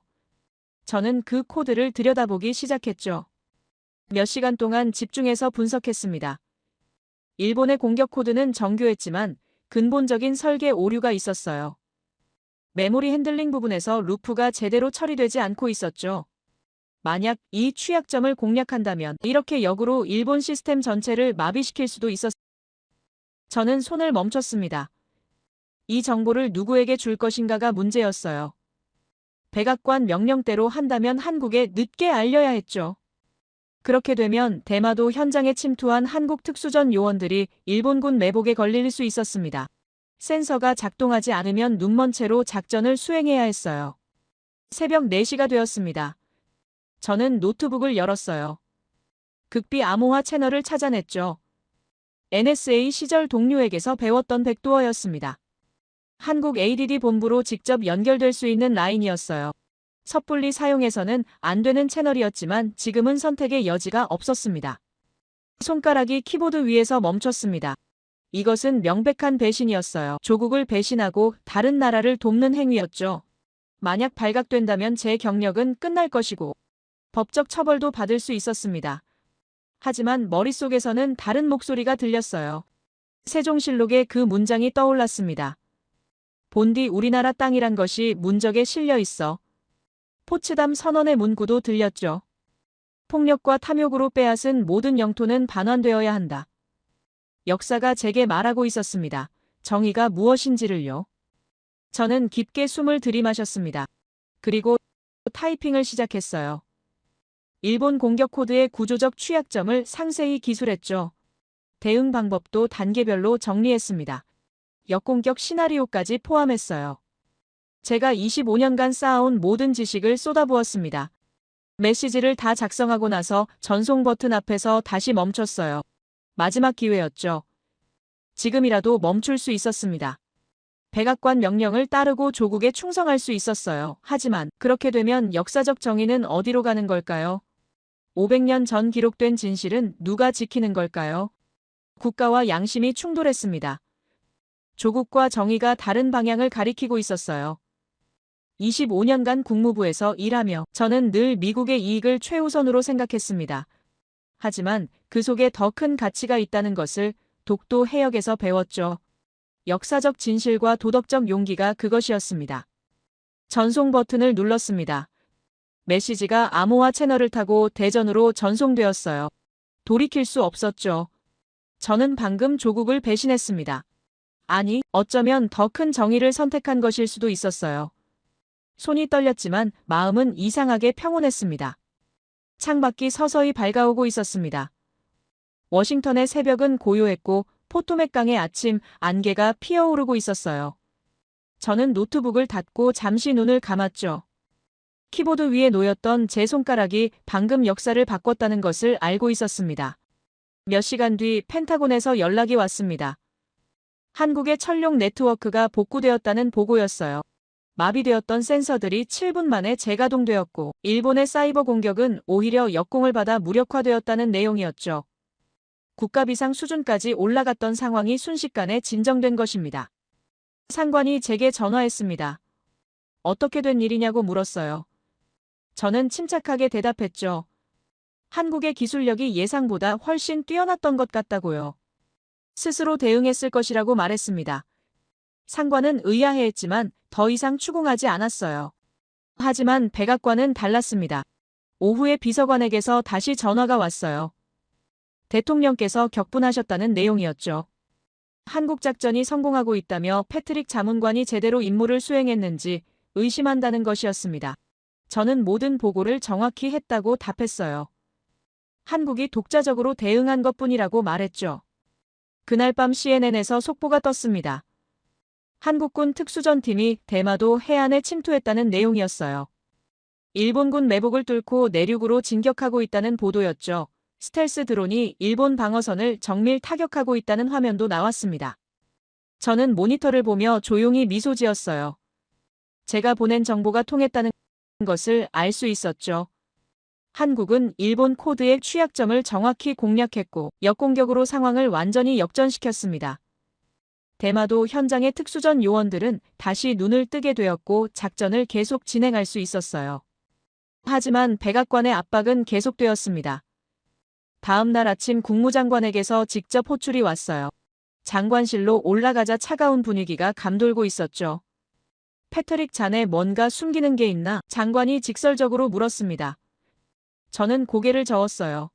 저는 그 코드를 들여다보기 시작했죠. 몇 시간 동안 집중해서 분석했습니다. 일본의 공격 코드는 정교했지만 근본적인 설계 오류가 있었어요. 메모리 핸들링 부분에서 루프가 제대로 처리되지 않고 있었죠. 만약 이 취약점을 공략한다면 이렇게 역으로 일본 시스템 전체를 마비시킬 수도 있었습니다. 저는 손을 멈췄습니다. 이 정보를 누구에게 줄 것인가가 문제였어요. 백악관 명령대로 한다면 한국에 늦게 알려야 했죠. 그렇게 되면 대마도 현장에 침투한 한국 특수전 요원들이 일본군 매복에 걸릴 수 있었습니다. 센서가 작동하지 않으면 눈먼 채로 작전을 수행해야 했어요. 새벽 4시가 되었습니다. 저는 노트북을 열었어요. 극비 암호화 채널을 찾아냈죠. NSA 시절 동료에게서 배웠던 백도어였습니다. 한국 ADD 본부로 직접 연결될 수 있는 라인이었어요. 섣불리 사용해서는 안 되는 채널이었지만 지금은 선택의 여지가 없었습니다. 손가락이 키보드 위에서 멈췄습니다. 이것은 명백한 배신이었어요. 조국을 배신하고 다른 나라를 돕는 행위였죠. 만약 발각된다면 제 경력은 끝날 것이고 법적 처벌도 받을 수 있었습니다. 하지만 머릿속에서는 다른 목소리가 들렸어요. 세종실록에 그 문장이 떠올랐습니다. 본디 우리나라 땅이란 것이 문적에 실려 있어. 포츠담 선언의 문구도 들렸죠. 폭력과 탐욕으로 빼앗은 모든 영토는 반환되어야 한다. 역사가 제게 말하고 있었습니다. 정의가 무엇인지를요. 저는 깊게 숨을 들이마셨습니다. 그리고 타이핑을 시작했어요. 일본 공격 코드의 구조적 취약점을 상세히 기술했죠. 대응 방법도 단계별로 정리했습니다. 역공격 시나리오까지 포함했어요. 제가 25년간 쌓아온 모든 지식을 쏟아부었습니다. 메시지를 다 작성하고 나서 전송 버튼 앞에서 다시 멈췄어요. 마지막 기회였죠. 지금이라도 멈출 수 있었습니다. 백악관 명령을 따르고 조국에 충성할 수 있었어요. 하지만 그렇게 되면 역사적 정의는 어디로 가는 걸까요? 500년 전 기록된 진실은 누가 지키는 걸까요? 국가와 양심이 충돌했습니다. 조국과 정의가 다른 방향을 가리키고 있었어요. 25년간 국무부에서 일하며 저는 늘 미국의 이익을 최우선으로 생각했습니다. 하지만 그 속에 더 큰 가치가 있다는 것을 독도 해역에서 배웠죠. 역사적 진실과 도덕적 용기가 그것이었습니다. 전송 버튼을 눌렀습니다. 메시지가 암호화 채널을 타고 대전으로 전송되었어요. 돌이킬 수 없었죠. 저는 방금 조국을 배신했습니다. 아니, 어쩌면 더 큰 정의를 선택한 것일 수도 있었어요. 손이 떨렸지만 마음은 이상하게 평온했습니다. 창밖이 서서히 밝아오고 있었습니다. 워싱턴의 새벽은 고요했고 포토맥 강의 아침 안개가 피어오르고 있었어요. 저는 노트북을 닫고 잠시 눈을 감았죠. 키보드 위에 놓였던 제 손가락이 방금 역사를 바꿨다는 것을 알고 있었습니다. 몇 시간 뒤 펜타곤에서 연락이 왔습니다. 한국의 천룡 네트워크가 복구되었다는 보고였어요. 마비되었던 센서들이 7분 만에 재가동되었고 일본의 사이버 공격은 오히려 역공을 받아 무력화되었다는 내용이었죠. 국가 비상 수준까지 올라갔던 상황이 순식간에 진정된 것입니다. 상관이 제게 전화했습니다. 어떻게 된 일이냐고 물었어요. 저는 침착하게 대답했죠. 한국의 기술력이 예상보다 훨씬 뛰어났던 것 같다고요. 스스로 대응했을 것이라고 말했습니다. 상관은 의아해했지만 더 이상 추궁하지 않았어요. 하지만 백악관은 달랐습니다. 오후에 비서관에게서 다시 전화가 왔어요. 대통령께서 격분하셨다는 내용이었죠. 한국 작전이 성공하고 있다며 패트릭 자문관이 제대로 임무를 수행했는지 의심한다는 것이었습니다. 저는 모든 보고를 정확히 했다고 답했어요. 한국이 독자적으로 대응한 것뿐이라고 말했죠. 그날 밤 CNN에서 속보가 떴습니다. 한국군 특수전팀이 대마도 해안에 침투했다는 내용이었어요. 일본군 매복을 뚫고 내륙으로 진격하고 있다는 보도였죠. 스텔스 드론이 일본 방어선을 정밀 타격하고 있다는 화면도 나왔습니다. 저는 모니터를 보며 조용히 미소 지었어요. 제가 보낸 정보가 통했다는 것을 알 수 있었죠. 한국은 일본 코드의 취약점을 정확히 공략했고 역공격으로 상황을 완전히 역전시켰습니다. 대마도 현장의 특수전 요원들은 다시 눈을 뜨게 되었고 작전을 계속 진행할 수 있었어요. 하지만 백악관의 압박은 계속되었습니다. 다음 날 아침 국무장관에게서 직접 호출이 왔어요. 장관실로 올라가자 차가운 분위기가 감돌고 있었죠. 패트릭 자네 뭔가 숨기는 게 있나? 장관이 직설적으로 물었습니다. 저는 고개를 저었어요.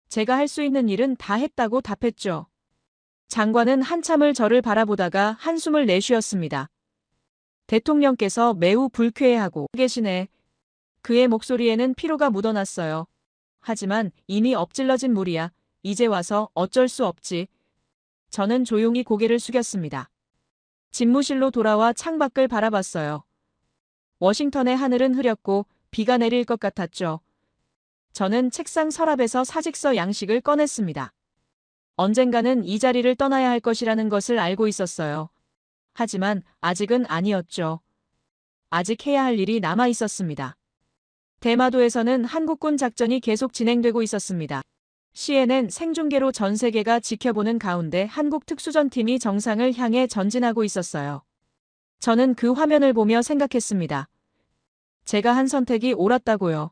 제가 할 수 있는 일은 다 했다고 답했죠. 장관은 한참을 저를 바라보다가 한숨을 내쉬었습니다. 대통령께서 매우 불쾌해하고 계시네. 그의 목소리에는 피로가 묻어났어요. 하지만 이미 엎질러진 물이야. 이제 와서 어쩔 수 없지. 저는 조용히 고개를 숙였습니다. 집무실로 돌아와 창밖을 바라봤어요. 워싱턴의 하늘은 흐렸고 비가 내릴 것 같았죠. 저는 책상 서랍에서 사직서 양식을 꺼냈습니다. 언젠가는 이 자리를 떠나야 할 것이라는 것을 알고 있었어요. 하지만 아직은 아니었죠. 아직 해야 할 일이 남아 있었습니다. 대마도에서는 한국군 작전이 계속 진행되고 있었습니다. CNN 생중계로 전 세계가 지켜보는 가운데 한국 특수전팀이 정상을 향해 전진하고 있었어요. 저는 그 화면을 보며 생각했습니다. 제가 한 선택이 옳았다고요.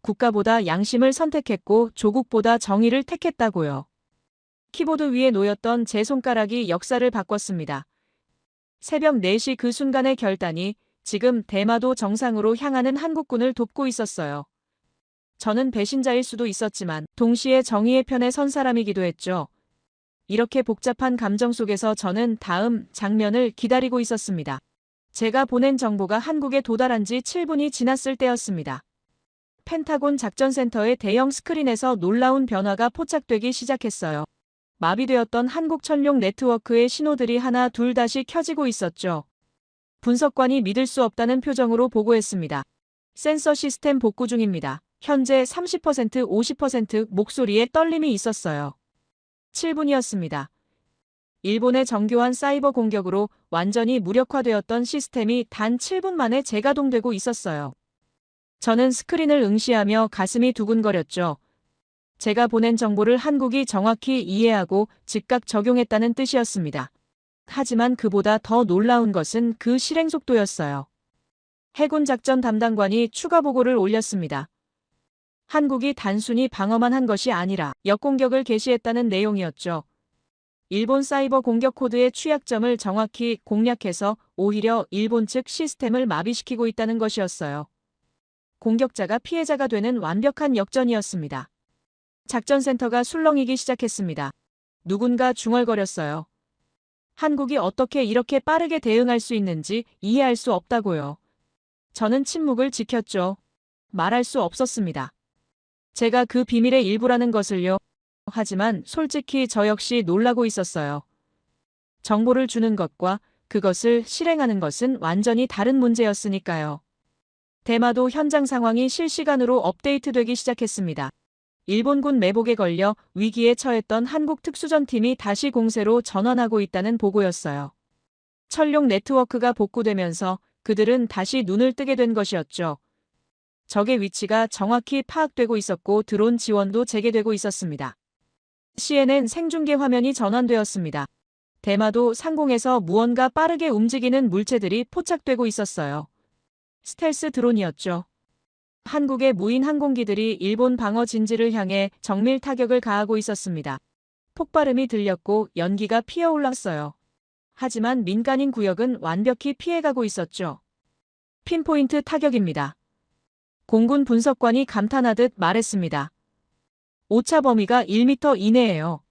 국가보다 양심을 선택했고 조국보다 정의를 택했다고요. 키보드 위에 놓였던 제 손가락이 역사를 바꿨습니다. 새벽 4시 그 순간의 결단이 지금 대마도 정상으로 향하는 한국군을 돕고 있었어요. 저는 배신자일 수도 있었지만 동시에 정의의 편에 선 사람이기도 했죠. 이렇게 복잡한 감정 속에서 저는 다음 장면을 기다리고 있었습니다. 제가 보낸 정보가 한국에 도달한 지 7분이 지났을 때였습니다. 펜타곤 작전센터의 대형 스크린에서 놀라운 변화가 포착되기 시작했어요. 마비되었던 한국 천룡 네트워크의 신호들이 하나 둘 다시 켜지고 있었죠. 분석관이 믿을 수 없다는 표정으로 보고했습니다. 센서 시스템 복구 중입니다. 현재 30% 50% 목소리에 떨림이 있었어요. 7분이었습니다. 일본의 정교한 사이버 공격으로 완전히 무력화되었던 시스템이 단 7분 만에 재가동되고 있었어요. 저는 스크린을 응시하며 가슴이 두근거렸죠. 제가 보낸 정보를 한국이 정확히 이해하고 즉각 적용했다는 뜻이었습니다. 하지만 그보다 더 놀라운 것은 그 실행 속도였어요. 해군 작전 담당관이 추가 보고를 올렸습니다. 한국이 단순히 방어만 한 것이 아니라 역공격을 개시했다는 내용이었죠. 일본 사이버 공격 코드의 취약점을 정확히 공략해서 오히려 일본 측 시스템을 마비시키고 있다는 것이었어요. 공격자가 피해자가 되는 완벽한 역전이었습니다. 작전센터가 술렁이기 시작했습니다. 누군가 중얼거렸어요. 한국이 어떻게 이렇게 빠르게 대응할 수 있는지 이해할 수 없다고요. 저는 침묵을 지켰죠. 말할 수 없었습니다. 제가 그 비밀의 일부라는 것을요. 하지만 솔직히 저 역시 놀라고 있었어요. 정보를 주는 것과 그것을 실행하는 것은 완전히 다른 문제였으니까요. 대마도 현장 상황이 실시간으로 업데이트되기 시작했습니다. 일본군 매복에 걸려 위기에 처했던 한국 특수전팀이 다시 공세로 전환하고 있다는 보고였어요. 천룡 네트워크가 복구되면서 그들은 다시 눈을 뜨게 된 것이었죠. 적의 위치가 정확히 파악되고 있었고 드론 지원도 재개되고 있었습니다. CNN 생중계 화면이 전환되었습니다. 대마도 상공에서 무언가 빠르게 움직이는 물체들이 포착되고 있었어요. 스텔스 드론이었죠. 한국의 무인 항공기들이 일본 방어 진지를 향해 정밀 타격을 가하고 있었습니다. 폭발음이 들렸고 연기가 피어올랐어요. 하지만 민간인 구역은 완벽히 피해가고 있었죠. 핀포인트 타격입니다. 공군 분석관이 감탄하듯 말했습니다. 오차 범위가 1m 이내예요.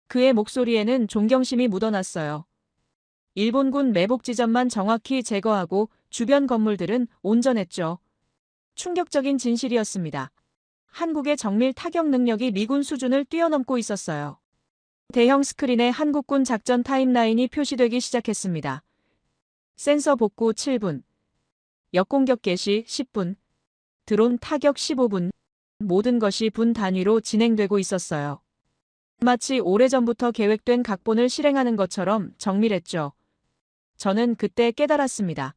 그의 목소리에는 존경심이 묻어났어요. 일본군 매복 지점만 정확히 제거하고 주변 건물들은 온전했죠. 충격적인 진실이었습니다. 한국의 정밀 타격 능력이 미군 수준을 뛰어넘고 있었어요. 대형 스크린에 한국군 작전 타임라인이 표시되기 시작했습니다. 센서 복구 7분, 역공격 개시 10분, 드론 타격 15분, 모든 것이 분 단위로 진행되고 있었어요. 마치 오래전부터 계획된 각본을 실행하는 것처럼 정밀했죠. 저는 그때 깨달았습니다.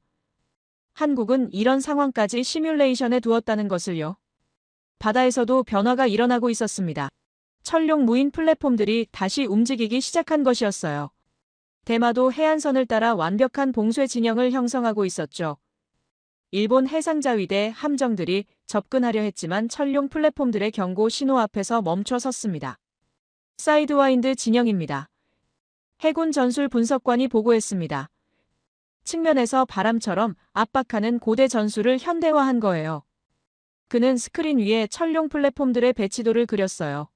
한국은 이런 상황까지 시뮬레이션에 두었다는 것을요. 바다에서도 변화가 일어나고 있었습니다. 천룡 무인 플랫폼들이 다시 움직이기 시작한 것이었어요. 대마도 해안선을 따라 완벽한 봉쇄 진영을 형성하고 있었죠. 일본 해상자위대 함정들이 접근하려 했지만 천룡 플랫폼들의 경고 신호 앞에서 멈춰 섰습니다. 사이드와인드 진영입니다. 해군 전술 분석관이 보고했습니다. 측면에서 바람처럼 압박하는 고대 전술을 현대화한 거예요. 그는 스크린 위에 천룡 플랫폼들의 배치도를 그렸어요.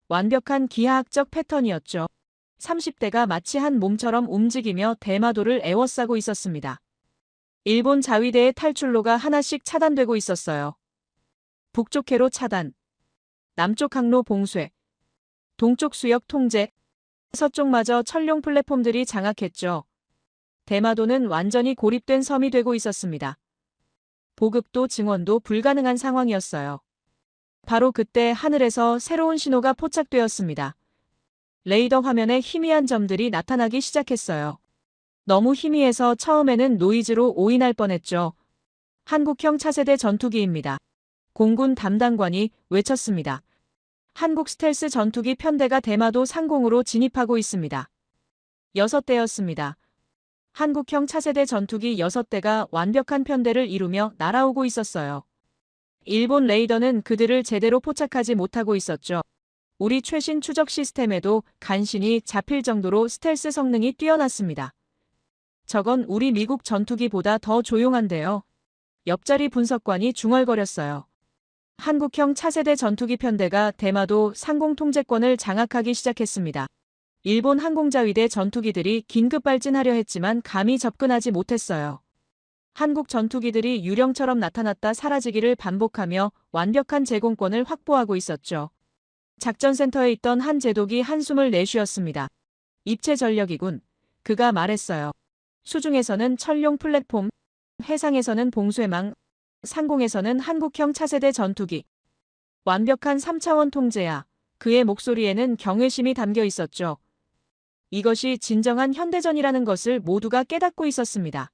완벽한 기하학적 패턴이었죠. 30대가 마치 한 몸처럼 움직이며 대마도를 에워싸고 있었습니다. 일본 자위대의 탈출로가 하나씩 차단되고 있었어요. 북쪽 해로 차단, 남쪽 항로 봉쇄, 동쪽 수역 통제, 서쪽마저 천룡 플랫폼들이 장악했죠. 대마도는 완전히 고립된 섬이 되고 있었습니다. 보급도 증원도 불가능한 상황이었어요. 바로 그때 하늘에서 새로운 신호가 포착되었습니다. 레이더 화면에 희미한 점들이 나타나기 시작했어요. 너무 희미해서 처음에는 노이즈로 오인할 뻔했죠. 한국형 차세대 전투기입니다. 공군 담당관이 외쳤습니다. 한국 스텔스 전투기 편대가 대마도 상공으로 진입하고 있습니다. 6대였습니다. 한국형 차세대 전투기 6대가 완벽한 편대를 이루며 날아오고 있었어요. 일본 레이더는 그들을 제대로 포착하지 못하고 있었죠. 우리 최신 추적 시스템에도 간신히 잡힐 정도로 스텔스 성능이 뛰어났습니다. 저건 우리 미국 전투기보다 더 조용한데요. 옆자리 분석관이 중얼거렸어요. 한국형 차세대 전투기 편대가 대마도 상공 통제권을 장악하기 시작했습니다. 일본 항공자위대 전투기들이 긴급 발진하려 했지만 감히 접근하지 못했어요. 한국 전투기들이 유령처럼 나타났다 사라지기를 반복하며 완벽한 제공권을 확보하고 있었죠. 작전센터에 있던 한 제독이 한숨을 내쉬었습니다. 입체 전력이군. 그가 말했어요. 수중에서는 철룡 플랫폼, 해상에서는 봉쇄망, 상공에서는 한국형 차세대 전투기. 완벽한 3차원 통제야. 그의 목소리에는 경외심이 담겨 있었죠. 이것이 진정한 현대전이라는 것을 모두가 깨닫고 있었습니다.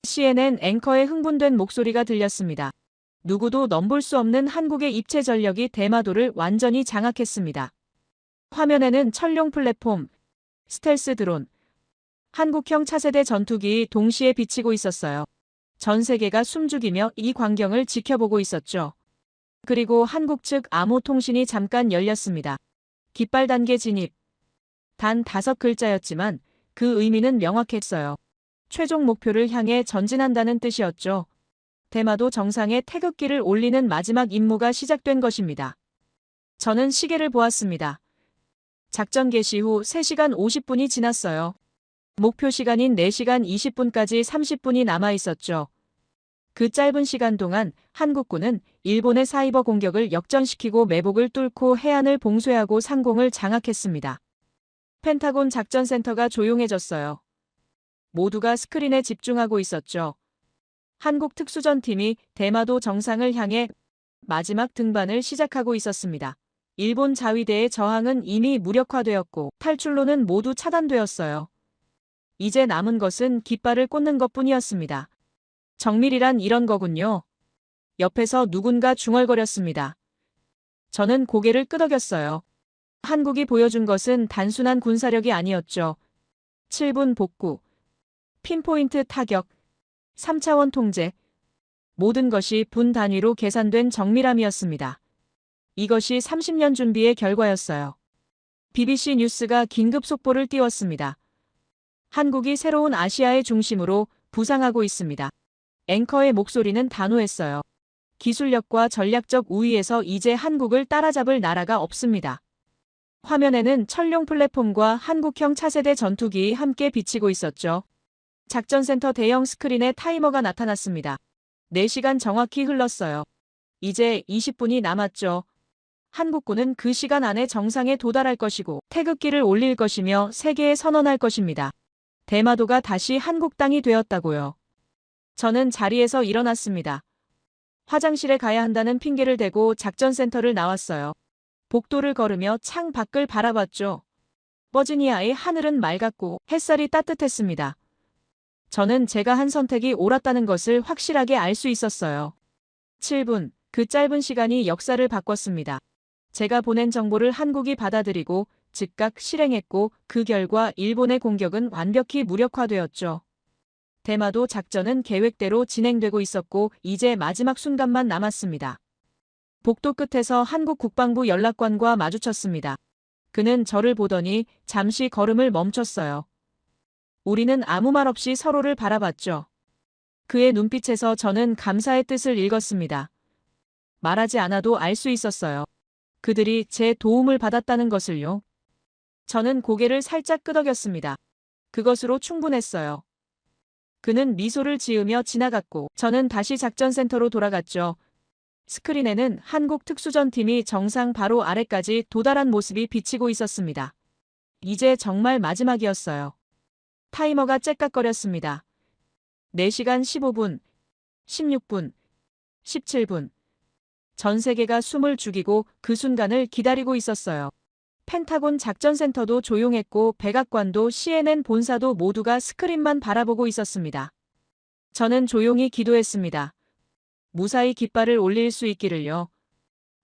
CNN 앵커의 흥분된 목소리가 들렸습니다. 누구도 넘볼 수 없는 한국의 입체 전력이 대마도를 완전히 장악했습니다. 화면에는 철룡 플랫폼, 스텔스 드론, 한국형 차세대 전투기 동시에 비치고 있었어요. 전 세계가 숨죽이며 이 광경을 지켜보고 있었죠. 그리고 한국 측 암호 통신이 잠깐 열렸습니다. 깃발 단계 진입. 단 5글자였지만 그 의미는 명확했어요. 최종 목표를 향해 전진한다는 뜻이었죠. 대마도 정상에 태극기를 올리는 마지막 임무가 시작된 것입니다. 저는 시계를 보았습니다. 작전 개시 후 3시간 50분이 지났어요. 목표 시간인 4시간 20분까지 30분이 남아 있었죠. 그 짧은 시간 동안 한국군은 일본의 사이버 공격을 역전시키고 매복을 뚫고 해안을 봉쇄하고 상공을 장악했습니다. 펜타곤 작전센터가 조용해졌어요. 모두가 스크린에 집중하고 있었죠. 한국 특수전팀이 대마도 정상을 향해 마지막 등반을 시작하고 있었습니다. 일본 자위대의 저항은 이미 무력화되었고 탈출로는 모두 차단되었어요. 이제 남은 것은 깃발을 꽂는 것뿐이었습니다. 정밀이란 이런 거군요. 옆에서 누군가 중얼거렸습니다. 저는 고개를 끄덕였어요. 한국이 보여준 것은 단순한 군사력이 아니었죠. 7분 복구, 핀포인트 타격, 3차원 통제, 모든 것이 분 단위로 계산된 정밀함이었습니다. 이것이 30년 준비의 결과였어요. BBC 뉴스가 긴급 속보를 띄웠습니다. 한국이 새로운 아시아의 중심으로 부상하고 있습니다. 앵커의 목소리는 단호했어요. 기술력과 전략적 우위에서 이제 한국을 따라잡을 나라가 없습니다. 화면에는 철룡 플랫폼과 한국형 차세대 전투기 함께 비치고 있었죠. 작전센터 대형 스크린에 타이머가 나타났습니다. 4시간 정확히 흘렀어요. 이제 20분이 남았죠. 한국군은 그 시간 안에 정상에 도달할 것이고 태극기를 올릴 것이며 세계에 선언할 것입니다. 대마도가 다시 한국 땅이 되었다고요. 저는 자리에서 일어났습니다. 화장실에 가야 한다는 핑계를 대고 작전센터를 나왔어요. 복도를 걸으며 창 밖을 바라봤죠. 버지니아의 하늘은 맑았고 햇살이 따뜻했습니다. 저는 제가 한 선택이 옳았다는 것을 확실하게 알 수 있었어요. 7분, 그 짧은 시간이 역사를 바꿨습니다. 제가 보낸 정보를 한국이 받아들이고 즉각 실행했고 그 결과 일본의 공격은 완벽히 무력화되었죠. 대마도 작전은 계획대로 진행되고 있었고 이제 마지막 순간만 남았습니다. 복도 끝에서 한국 국방부 연락관과 마주쳤습니다. 그는 저를 보더니 잠시 걸음을 멈췄어요. 우리는 아무 말 없이 서로를 바라봤죠. 그의 눈빛에서 저는 감사의 뜻을 읽었습니다. 말하지 않아도 알 수 있었어요. 그들이 제 도움을 받았다는 것을요. 저는 고개를 살짝 끄덕였습니다. 그것으로 충분했어요. 그는 미소를 지으며 지나갔고 저는 다시 작전센터로 돌아갔죠. 스크린에는 한국 특수전팀이 정상 바로 아래까지 도달한 모습이 비치고 있었습니다. 이제 정말 마지막이었어요. 타이머가 째깍거렸습니다. 4시간 15분, 16분, 17분. 전 세계가 숨을 죽이고 그 순간을 기다리고 있었어요. 펜타곤 작전센터도 조용했고 백악관도 CNN 본사도 모두가 스크린만 바라보고 있었습니다. 저는 조용히 기도했습니다. 무사히 깃발을 올릴 수 있기를요.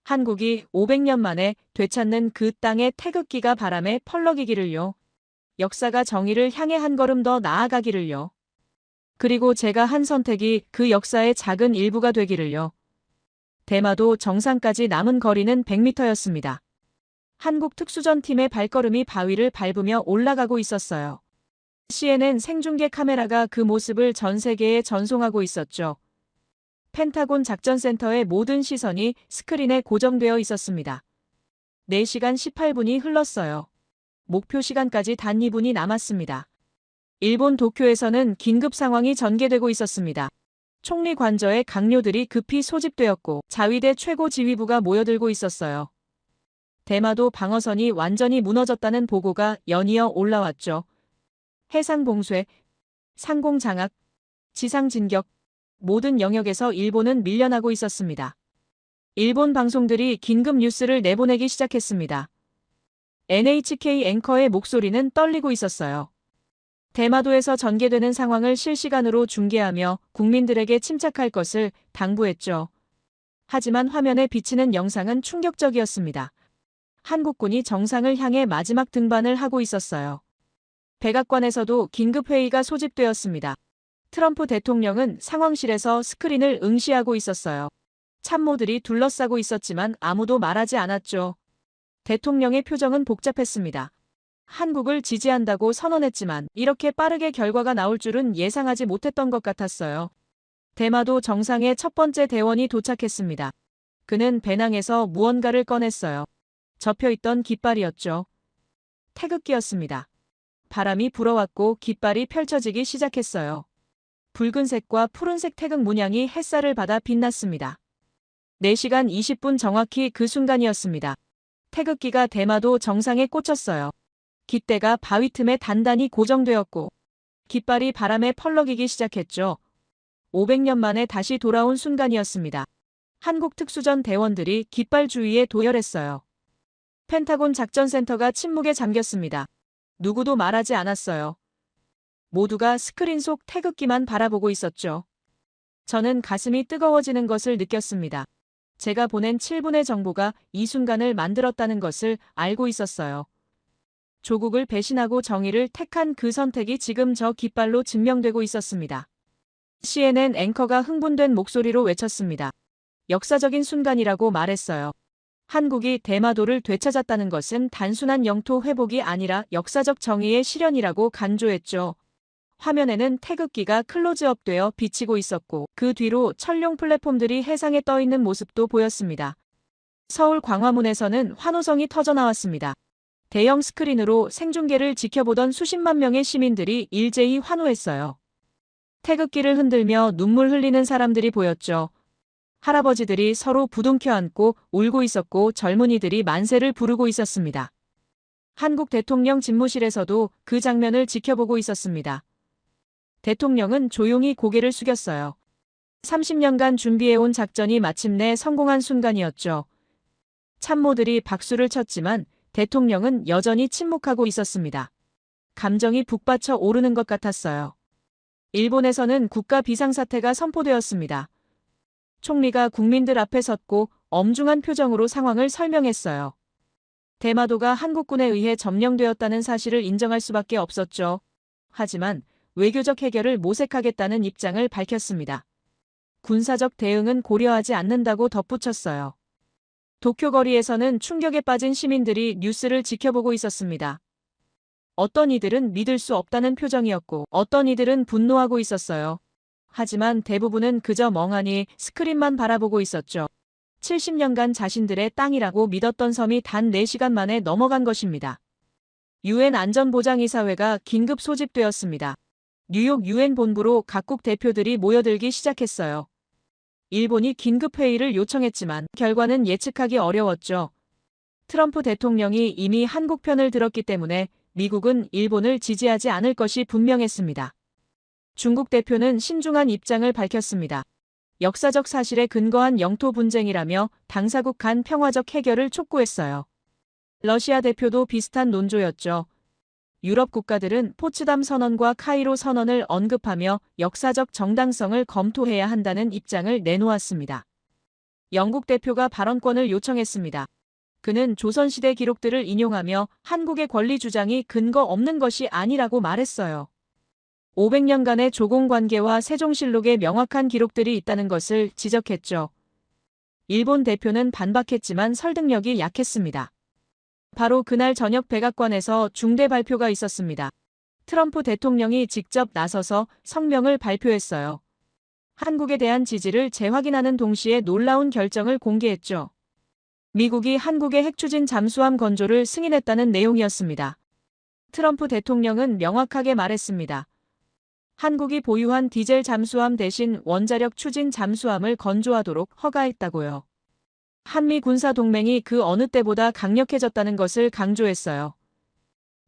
한국이 500년 만에 되찾는 그 땅의 태극기가 바람에 펄럭이기를요. 역사가 정의를 향해 한 걸음 더 나아가기를요. 그리고 제가 한 선택이 그 역사의 작은 일부가 되기를요. 대마도 정상까지 남은 거리는 100m였습니다. 한국 특수전팀의 발걸음이 바위를 밟으며 올라가고 있었어요. CNN 생중계 카메라가 그 모습을 전 세계에 전송하고 있었죠. 펜타곤 작전센터의 모든 시선이 스크린에 고정되어 있었습니다. 4시간 18분이 흘렀어요. 목표 시간까지 단 2분이 남았습니다. 일본 도쿄에서는 긴급 상황이 전개되고 있었습니다. 총리 관저에 강요들이 급히 소집되었고 자위대 최고 지휘부가 모여들고 있었어요. 대마도 방어선이 완전히 무너졌다는 보고가 연이어 올라왔죠. 해상 봉쇄, 상공 장악, 지상 진격, 모든 영역에서 일본은 밀려나고 있었습니다. 일본 방송들이 긴급 뉴스를 내보내기 시작했습니다. NHK 앵커의 목소리는 떨리고 있었어요. 대마도에서 전개되는 상황을 실시간으로 중계하며 국민들에게 침착할 것을 당부했죠. 하지만 화면에 비치는 영상은 충격적이었습니다. 한국군이 정상을 향해 마지막 등반을 하고 있었어요. 백악관에서도 긴급회의가 소집되었습니다. 트럼프 대통령은 상황실에서 스크린을 응시하고 있었어요. 참모들이 둘러싸고 있었지만 아무도 말하지 않았죠. 대통령의 표정은 복잡했습니다. 한국을 지지한다고 선언했지만 이렇게 빠르게 결과가 나올 줄은 예상하지 못했던 것 같았어요. 대마도 정상의 첫 번째 대원이 도착했습니다. 그는 배낭에서 무언가를 꺼냈어요. 접혀있던 깃발이었죠. 태극기였습니다. 바람이 불어왔고 깃발이 펼쳐지기 시작했어요. 붉은색과 푸른색 태극 문양이 햇살을 받아 빛났습니다. 4시간 20분 정확히 그 순간이었습니다. 태극기가 대마도 정상에 꽂혔어요. 깃대가 바위 틈에 단단히 고정되었고 깃발이 바람에 펄럭이기 시작했죠. 500년 만에 다시 돌아온 순간이었습니다. 한국 특수전 대원들이 깃발 주위에 도열했어요. 펜타곤 작전센터가 침묵에 잠겼습니다. 누구도 말하지 않았어요. 모두가 스크린 속 태극기만 바라보고 있었죠. 저는 가슴이 뜨거워지는 것을 느꼈습니다. 제가 보낸 7분의 정보가 이 순간을 만들었다는 것을 알고 있었어요. 조국을 배신하고 정의를 택한 그 선택이 지금 저 깃발로 증명되고 있었습니다. CNN 앵커가 흥분된 목소리로 외쳤습니다. 역사적인 순간이라고 말했어요. 한국이 대마도를 되찾았다는 것은 단순한 영토 회복이 아니라 역사적 정의의 실현이라고 간조했죠. 화면에는 태극기가 클로즈업되어 비치고 있었고 그 뒤로 철룡 플랫폼들이 해상에 떠있는 모습도 보였습니다. 서울 광화문에서는 환호성이 터져나왔습니다. 대형 스크린으로 생중계를 지켜보던 수십만 명의 시민들이 일제히 환호했어요. 태극기를 흔들며 눈물 흘리는 사람들이 보였죠. 할아버지들이 서로 부둥켜 안고 울고 있었고 젊은이들이 만세를 부르고 있었습니다. 한국 대통령 집무실에서도 그 장면을 지켜보고 있었습니다. 대통령은 조용히 고개를 숙였어요. 30년간 준비해온 작전이 마침내 성공한 순간이었죠. 참모들이 박수를 쳤지만 대통령은 여전히 침묵하고 있었습니다. 감정이 북받쳐 오르는 것 같았어요. 일본에서는 국가 비상사태가 선포되었습니다. 총리가 국민들 앞에 섰고 엄중한 표정으로 상황을 설명했어요. 대마도가 한국군에 의해 점령되었다는 사실을 인정할 수밖에 없었죠. 하지만 외교적 해결을 모색하겠다는 입장을 밝혔습니다. 군사적 대응은 고려하지 않는다고 덧붙였어요. 도쿄 거리에서는 충격에 빠진 시민들이 뉴스를 지켜보고 있었습니다. 어떤 이들은 믿을 수 없다는 표정이었고 어떤 이들은 분노하고 있었어요. 하지만 대부분은 그저 멍하니 스크린만 바라보고 있었죠. 70년간 자신들의 땅이라고 믿었던 섬이 단 4시간 만에 넘어간 것입니다. UN 안전보장이사회가 긴급 소집되었습니다. 뉴욕 UN 본부로 각국 대표들이 모여들기 시작했어요. 일본이 긴급회의를 요청했지만 결과는 예측하기 어려웠죠. 트럼프 대통령이 이미 한국 편을 들었기 때문에 미국은 일본을 지지하지 않을 것이 분명했습니다. 중국 대표는 신중한 입장을 밝혔습니다. 역사적 사실에 근거한 영토 분쟁이라며 당사국 간 평화적 해결을 촉구했어요. 러시아 대표도 비슷한 논조였죠. 유럽 국가들은 포츠담 선언과 카이로 선언을 언급하며 역사적 정당성을 검토해야 한다는 입장을 내놓았습니다. 영국 대표가 발언권을 요청했습니다. 그는 조선시대 기록들을 인용하며 한국의 권리 주장이 근거 없는 것이 아니라고 말했어요. 500년간의 조공 관계와 세종실록에 명확한 기록들이 있다는 것을 지적했죠. 일본 대표는 반박했지만 설득력이 약했습니다. 바로 그날 저녁 백악관에서 중대 발표가 있었습니다. 트럼프 대통령이 직접 나서서 성명을 발표했어요. 한국에 대한 지지를 재확인하는 동시에 놀라운 결정을 공개했죠. 미국이 한국의 핵추진 잠수함 건조를 승인했다는 내용이었습니다. 트럼프 대통령은 명확하게 말했습니다. 한국이 보유한 디젤 잠수함 대신 원자력 추진 잠수함을 건조하도록 허가했다고요. 한미 군사 동맹이 그 어느 때보다 강력해졌다는 것을 강조했어요.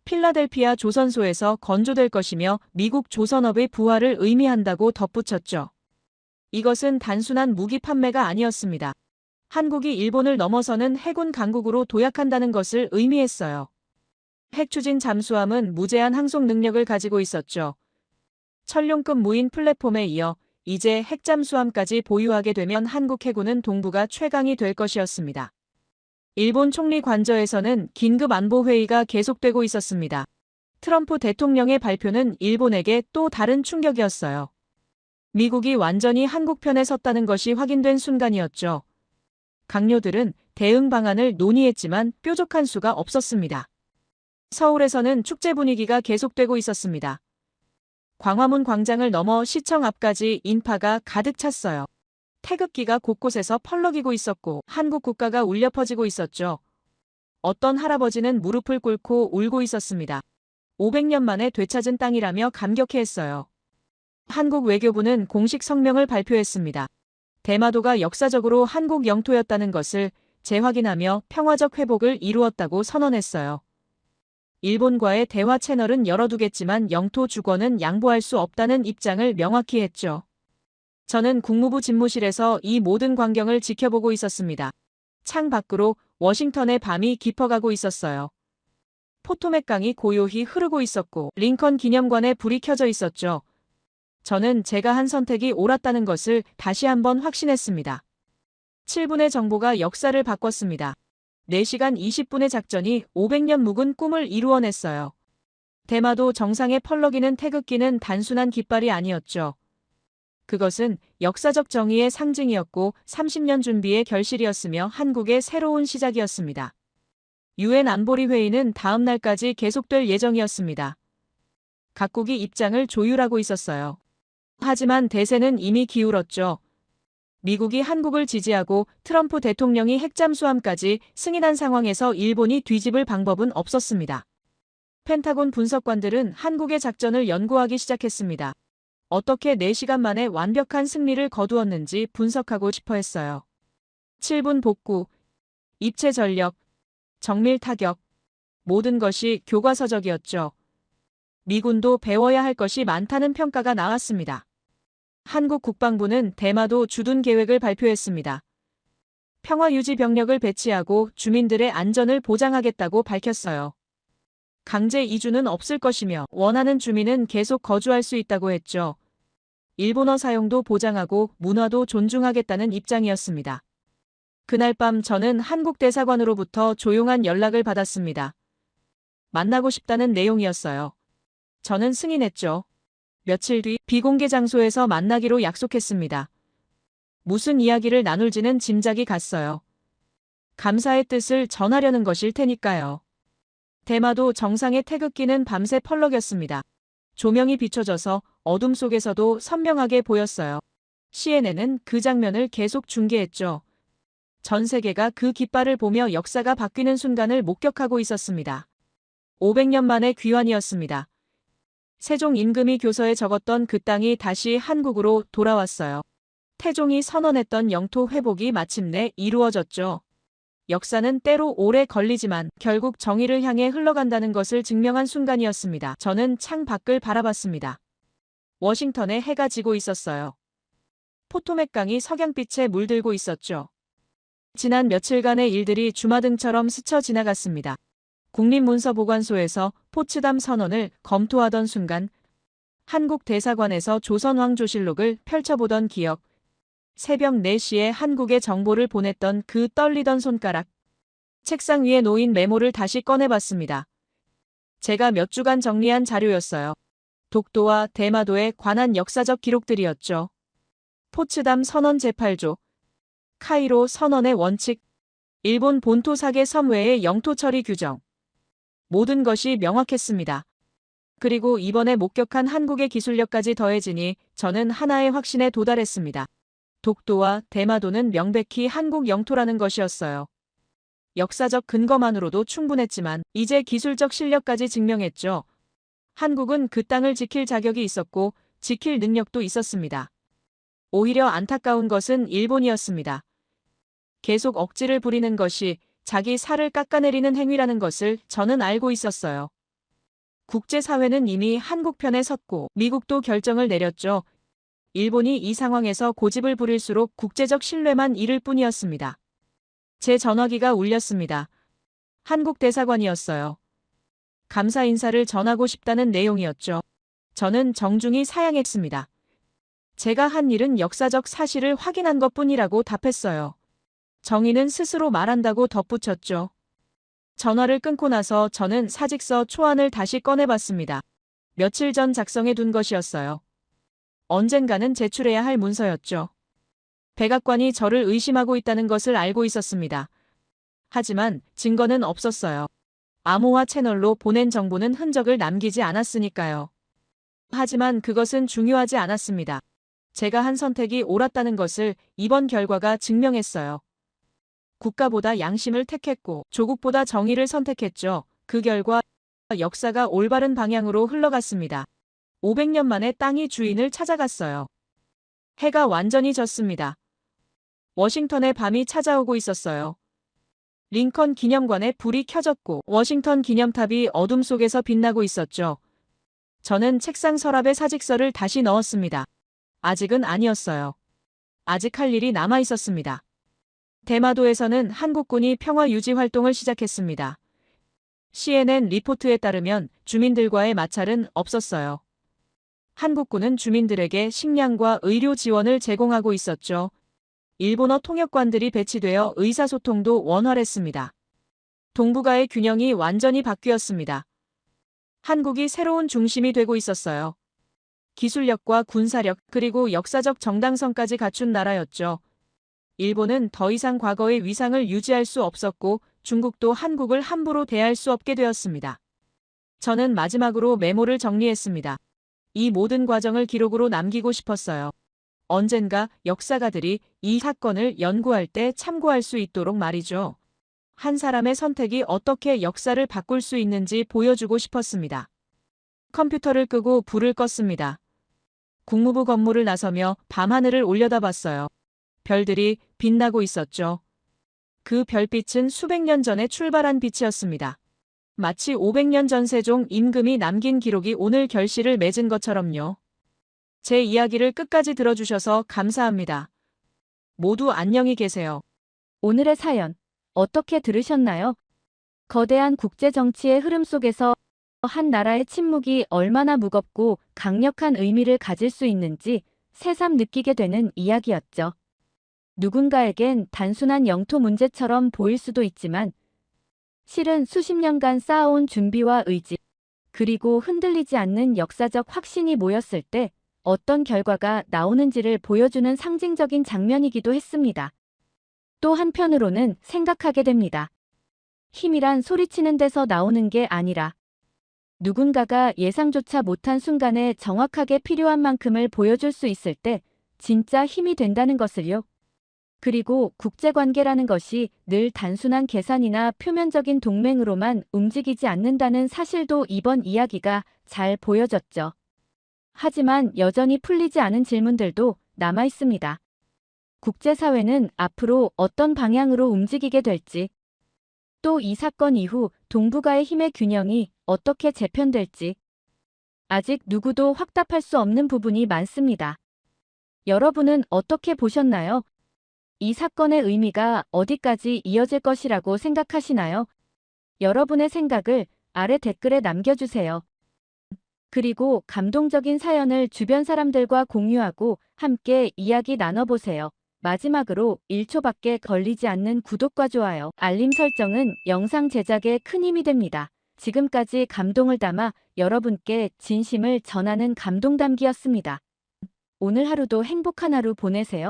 필라델피아 조선소에서 건조될 것이며 미국 조선업의 부활을 의미한다고 덧붙였죠. 이것은 단순한 무기 판매가 아니었습니다. 한국이 일본을 넘어서는 해군 강국으로 도약한다는 것을 의미했어요. 핵추진 잠수함은 무제한 항속 능력을 가지고 있었죠. 천룡급 무인 플랫폼에 이어 이제 핵잠수함까지 보유하게 되면 한국 해군은 동북아 최강이 될 것이었습니다. 일본 총리 관저에서는 긴급 안보 회의가 계속되고 있었습니다. 트럼프 대통령의 발표는 일본에게 또 다른 충격이었어요. 미국이 완전히 한국 편에 섰다는 것이 확인된 순간이었죠. 강요들은 대응 방안을 논의했지만 뾰족한 수가 없었습니다. 서울에서는 축제 분위기가 계속되고 있었습니다. 광화문 광장을 넘어 시청 앞까지 인파가 가득 찼어요. 태극기가 곳곳에서 펄럭이고 있었고 한국 국가가 울려 퍼지고 있었죠. 어떤 할아버지는 무릎을 꿇고 울고 있었습니다. 500년 만에 되찾은 땅이라며 감격해했어요. 한국 외교부는 공식 성명을 발표했습니다. 대마도가 역사적으로 한국 영토였다는 것을 재확인하며 평화적 회복을 이루었다고 선언했어요. 일본과의 대화 채널은 열어두겠지만 영토 주권은 양보할 수 없다는 입장을 명확히 했죠. 저는 국무부 집무실에서 이 모든 광경을 지켜보고 있었습니다. 창 밖으로 워싱턴의 밤이 깊어가고 있었어요. 포토맥 강이 고요히 흐르고 있었고 링컨 기념관에 불이 켜져 있었죠. 저는 제가 한 선택이 옳았다는 것을 다시 한번 확신했습니다. 7분의 정보가 역사를 바꿨습니다. 4시간 20분의 작전이 500년 묵은 꿈을 이루어냈어요. 대마도 정상에 펄럭이는 태극기는 단순한 깃발이 아니었죠. 그것은 역사적 정의의 상징이었고 30년 준비의 결실이었으며 한국의 새로운 시작이었습니다. 유엔 안보리 회의는 다음 날까지 계속될 예정이었습니다. 각국이 입장을 조율하고 있었어요. 하지만 대세는 이미 기울었죠. 미국이 한국을 지지하고 트럼프 대통령이 핵잠수함까지 승인한 상황에서 일본이 뒤집을 방법은 없었습니다. 펜타곤 분석관들은 한국의 작전을 연구하기 시작했습니다. 어떻게 4시간 만에 완벽한 승리를 거두었는지 분석하고 싶어 했어요. 7분 복구, 입체 전력, 정밀 타격, 모든 것이 교과서적이었죠. 미군도 배워야 할 것이 많다는 평가가 나왔습니다. 한국 국방부는 대마도 주둔 계획을 발표했습니다. 평화유지 병력을 배치하고 주민들의 안전을 보장하겠다고 밝혔어요. 강제 이주는 없을 것이며 원하는 주민은 계속 거주할 수 있다고 했죠. 일본어 사용도 보장하고 문화도 존중하겠다는 입장이었습니다. 그날 밤 저는 한국 대사관으로부터 조용한 연락을 받았습니다. 만나고 싶다는 내용이었어요. 저는 승인했죠. 며칠 뒤 비공개 장소에서 만나기로 약속했습니다. 무슨 이야기를 나눌지는 짐작이 갔어요. 감사의 뜻을 전하려는 것일 테니까요. 대마도 정상의 태극기는 밤새 펄럭였습니다. 조명이 비춰져서 어둠 속에서도 선명하게 보였어요. CNN은 그 장면을 계속 중계했죠. 전 세계가 그 깃발을 보며 역사가 바뀌는 순간을 목격하고 있었습니다. 500년 만의 귀환이었습니다. 세종 임금이 교서에 적었던 그 땅이 다시 한국으로 돌아왔어요. 태종이 선언했던 영토 회복이 마침내 이루어졌죠. 역사는 때로 오래 걸리지만 결국 정의를 향해 흘러간다는 것을 증명한 순간이었습니다. 저는 창 밖을 바라봤습니다. 워싱턴에 해가 지고 있었어요. 포토맥 강이 석양빛에 물들고 있었죠. 지난 며칠간의 일들이 주마등처럼 스쳐 지나갔습니다. 국립문서보관소에서 포츠담 선언을 검토하던 순간 한국 대사관에서 조선왕조실록을 펼쳐보던 기억, 새벽 4시에 한국에 정보를 보냈던 그 떨리던 손가락, 책상 위에 놓인 메모를 다시 꺼내봤습니다. 제가 몇 주간 정리한 자료였어요. 독도와 대마도에 관한 역사적 기록들이었죠. 포츠담 선언 제8조, 카이로 선언의 원칙, 일본 본토 사계 섬 외의 영토 처리 규정. 모든 것이 명확했습니다. 그리고 이번에 목격한 한국의 기술력까지 더해지니 저는 하나의 확신에 도달했습니다. 독도와 대마도는 명백히 한국 영토라는 것이었어요. 역사적 근거만으로도 충분했지만 이제 기술적 실력까지 증명했죠. 한국은 그 땅을 지킬 자격이 있었고 지킬 능력도 있었습니다. 오히려 안타까운 것은 일본이었습니다. 계속 억지를 부리는 것이 자기 살을 깎아내리는 행위라는 것을 저는 알고 있었어요. 국제사회는 이미 한국 편에 섰고 미국도 결정을 내렸죠. 일본이 이 상황에서 고집을 부릴수록 국제적 신뢰만 잃을 뿐이었습니다. 제 전화기가 울렸습니다. 한국 대사관이었어요. 감사 인사를 전하고 싶다는 내용이었죠. 저는 정중히 사양했습니다. 제가 한 일은 역사적 사실을 확인한 것뿐이라고 답했어요. 정의는 스스로 말한다고 덧붙였죠. 전화를 끊고 나서 저는 사직서 초안을 다시 꺼내봤습니다. 며칠 전 작성해 둔 것이었어요. 언젠가는 제출해야 할 문서였죠. 백악관이 저를 의심하고 있다는 것을 알고 있었습니다. 하지만 증거는 없었어요. 암호화 채널로 보낸 정보는 흔적을 남기지 않았으니까요. 하지만 그것은 중요하지 않았습니다. 제가 한 선택이 옳았다는 것을 이번 결과가 증명했어요. 국가보다 양심을 택했고 조국보다 정의를 선택했죠. 그 결과 역사가 올바른 방향으로 흘러갔습니다. 500년 만에 땅이 주인을 찾아갔어요. 해가 완전히 졌습니다. 워싱턴의 밤이 찾아오고 있었어요. 링컨 기념관에 불이 켜졌고 워싱턴 기념탑이 어둠 속에서 빛나고 있었죠. 저는 책상 서랍에 사직서를 다시 넣었습니다. 아직은 아니었어요. 아직 할 일이 남아 있었습니다. 대마도에서는 한국군이 평화 유지 활동을 시작했습니다. CNN 리포트에 따르면 주민들과의 마찰은 없었어요. 한국군은 주민들에게 식량과 의료 지원을 제공하고 있었죠. 일본어 통역관들이 배치되어 의사소통도 원활했습니다. 동북아의 균형이 완전히 바뀌었습니다. 한국이 새로운 중심이 되고 있었어요. 기술력과 군사력 그리고 역사적 정당성까지 갖춘 나라였죠. 일본은 더 이상 과거의 위상을 유지할 수 없었고 중국도 한국을 함부로 대할 수 없게 되었습니다. 저는 마지막으로 메모를 정리했습니다. 이 모든 과정을 기록으로 남기고 싶었어요. 언젠가 역사가들이 이 사건을 연구할 때 참고할 수 있도록 말이죠. 한 사람의 선택이 어떻게 역사를 바꿀 수 있는지 보여주고 싶었습니다. 컴퓨터를 끄고 불을 껐습니다. 국무부 건물을 나서며 밤하늘을 올려다봤어요. 별들이 빛나고 있었죠. 그 별빛은 수백 년 전에 출발한 빛이었습니다. 마치 500년 전 세종 임금이 남긴 기록이 오늘 결실을 맺은 것처럼요. 제 이야기를 끝까지 들어주셔서 감사합니다. 모두 안녕히 계세요. 오늘의 사연 어떻게 들으셨나요? 거대한 국제 정치의 흐름 속에서 한 나라의 침묵이 얼마나 무겁고 강력한 의미를 가질 수 있는지 새삼 느끼게 되는 이야기였죠. 누군가에겐 단순한 영토 문제처럼 보일 수도 있지만 실은 수십 년간 쌓아온 준비와 의지, 그리고 흔들리지 않는 역사적 확신이 모였을 때 어떤 결과가 나오는지를 보여주는 상징적인 장면이기도 했습니다. 또 한편으로는 생각하게 됩니다. 힘이란 소리치는 데서 나오는 게 아니라 누군가가 예상조차 못한 순간에 정확하게 필요한 만큼을 보여줄 수 있을 때 진짜 힘이 된다는 것을요. 그리고 국제관계라는 것이 늘 단순한 계산이나 표면적인 동맹으로만 움직이지 않는다는 사실도 이번 이야기가 잘 보여줬죠. 하지만 여전히 풀리지 않은 질문들도 남아 있습니다. 국제사회는 앞으로 어떤 방향으로 움직이게 될지, 또 이 사건 이후 동북아의 힘의 균형이 어떻게 재편될지, 아직 누구도 확답할 수 없는 부분이 많습니다. 여러분은 어떻게 보셨나요? 이 사건의 의미가 어디까지 이어질 것이라고 생각하시나요? 여러분의 생각을 아래 댓글에 남겨주세요. 그리고 감동적인 사연을 주변 사람들과 공유하고 함께 이야기 나눠보세요. 마지막으로 1초밖에 걸리지 않는 구독과 좋아요, 알림 설정은 영상 제작에 큰 힘이 됩니다. 지금까지 감동을 담아 여러분께 진심을 전하는 감동담기였습니다. 오늘 하루도 행복한 하루 보내세요.